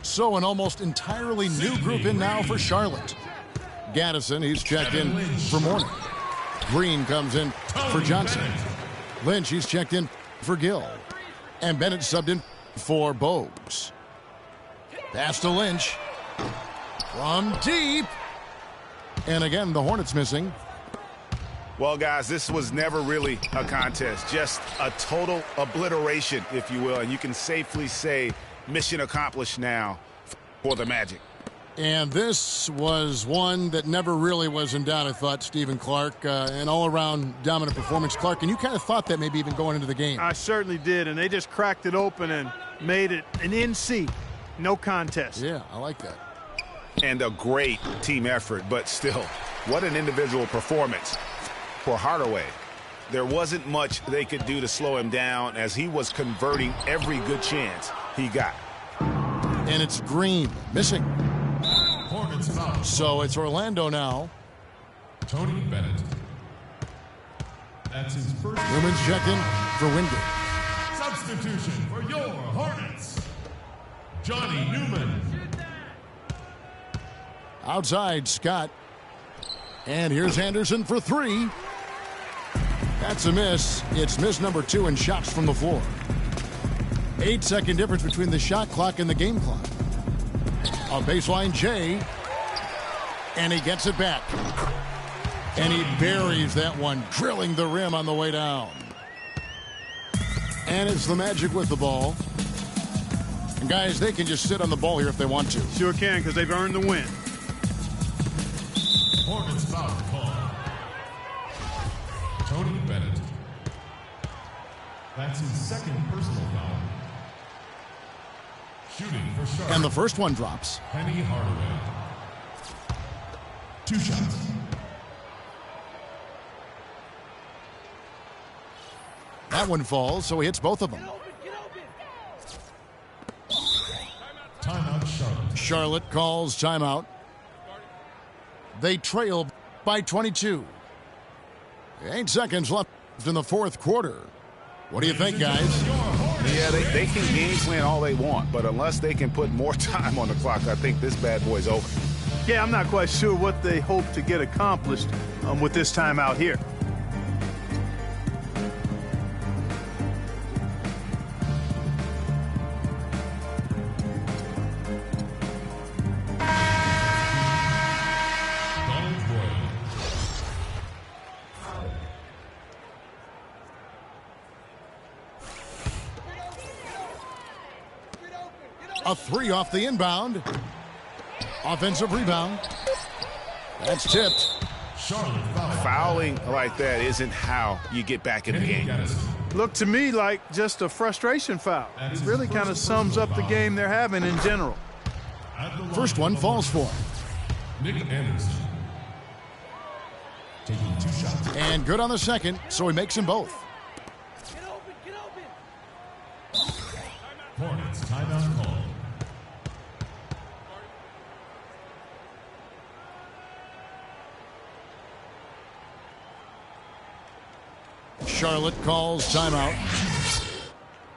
So an almost entirely new group in now for Charlotte. Gaddison, he's checked in for Mourning. Green comes in for Johnson. Lynch, he's checked in for Gill. And Bennett subbed in for Bogues. Pass to Lynch. From deep. And again, the Hornets missing. Well, guys, this was never really a contest. Just a total obliteration, if you will. And you can safely say mission accomplished now for the Magic. And this was one that never really was in doubt, I thought, Stephen Clark. An all-around dominant performance. Clark, and you kind of thought that maybe even going into the game. I certainly did, and they just cracked it open and made it an NC. No contest. Yeah, I like that. And a great team effort, but still, what an individual performance for Hardaway. There wasn't much they could do to slow him down as he was converting every good chance he got. And it's Green missing. So it's Orlando now. Tony Bennett. That's his first. Newman's checked in for Wingate. Substitution for your Hornets. Johnny Newman. Outside, Scott. And here's Anderson for three. That's a miss. It's miss number 2 in shots from the floor. 8-second difference between the shot clock and the game clock. On baseline, Jay. And he gets it back. And he buries that one, drilling the rim on the way down. And it's the Magic with the ball. And guys, they can just sit on the ball here if they want to. Sure can, because they've earned the win. Hornets foul call. Tony Bennett. That's his second personal foul. Shooting for Charlotte. And the first one drops. Penny Hardaway. 2 shots. That one falls, so he hits both of them. Timeout, Charlotte. Charlotte calls timeout. They trail by 22. 8 seconds left in the fourth quarter. What do you think, guys? Yeah, they can game plan all they want, but unless they can put more time on the clock, I think this bad boy's over. Yeah, I'm not quite sure what they hope to get accomplished with this time out here. A three off the inbound. Offensive rebound. That's tipped. Charlotte foul. Fouling like that isn't how you get back in the game. Looked to me like just a frustration foul. It really kind of sums up the game they're having in general. First one falls for him. Nick Anderson. Taking 2 shots. And good on the second, so he makes them both. Hornets timeout call. Charlotte calls timeout.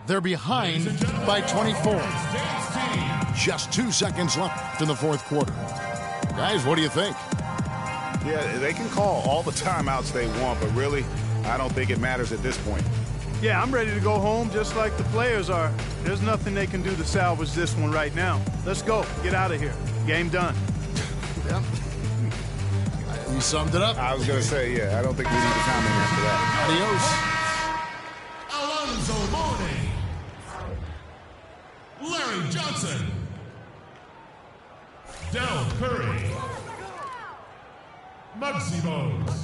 They're behind by 24. Just 2 seconds left in the fourth quarter. Guys, what do you think? Yeah, they can call all the timeouts they want, but really, I don't think it matters at this point. Yeah, I'm ready to go home just like the players are. There's nothing they can do to salvage this one right now. Let's go. Get out of here. Game done. Yep. You summed it up. I was going to say, yeah, I don't think we need to comment after that. Adios. Alonzo Mourning. Larry Johnson. Del Curry. Muggsy Bogues.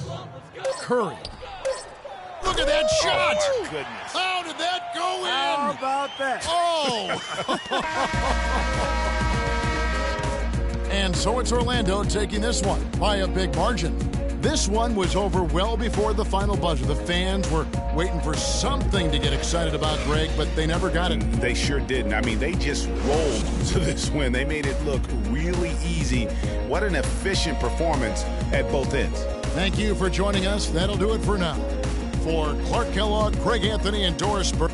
Curry. Look at that shot. Oh, my goodness. How did that go in? How about that? Oh! And so it's Orlando taking this one by a big margin. This one was over well before the final buzzer. The fans were waiting for something to get excited about, Greg, but they never got it. They sure didn't. I mean, they just rolled to this win. They made it look really easy. What an efficient performance at both ends. Thank you for joining us. That'll do it for now. For Clark Kellogg, Craig Anthony, and Doris Burke.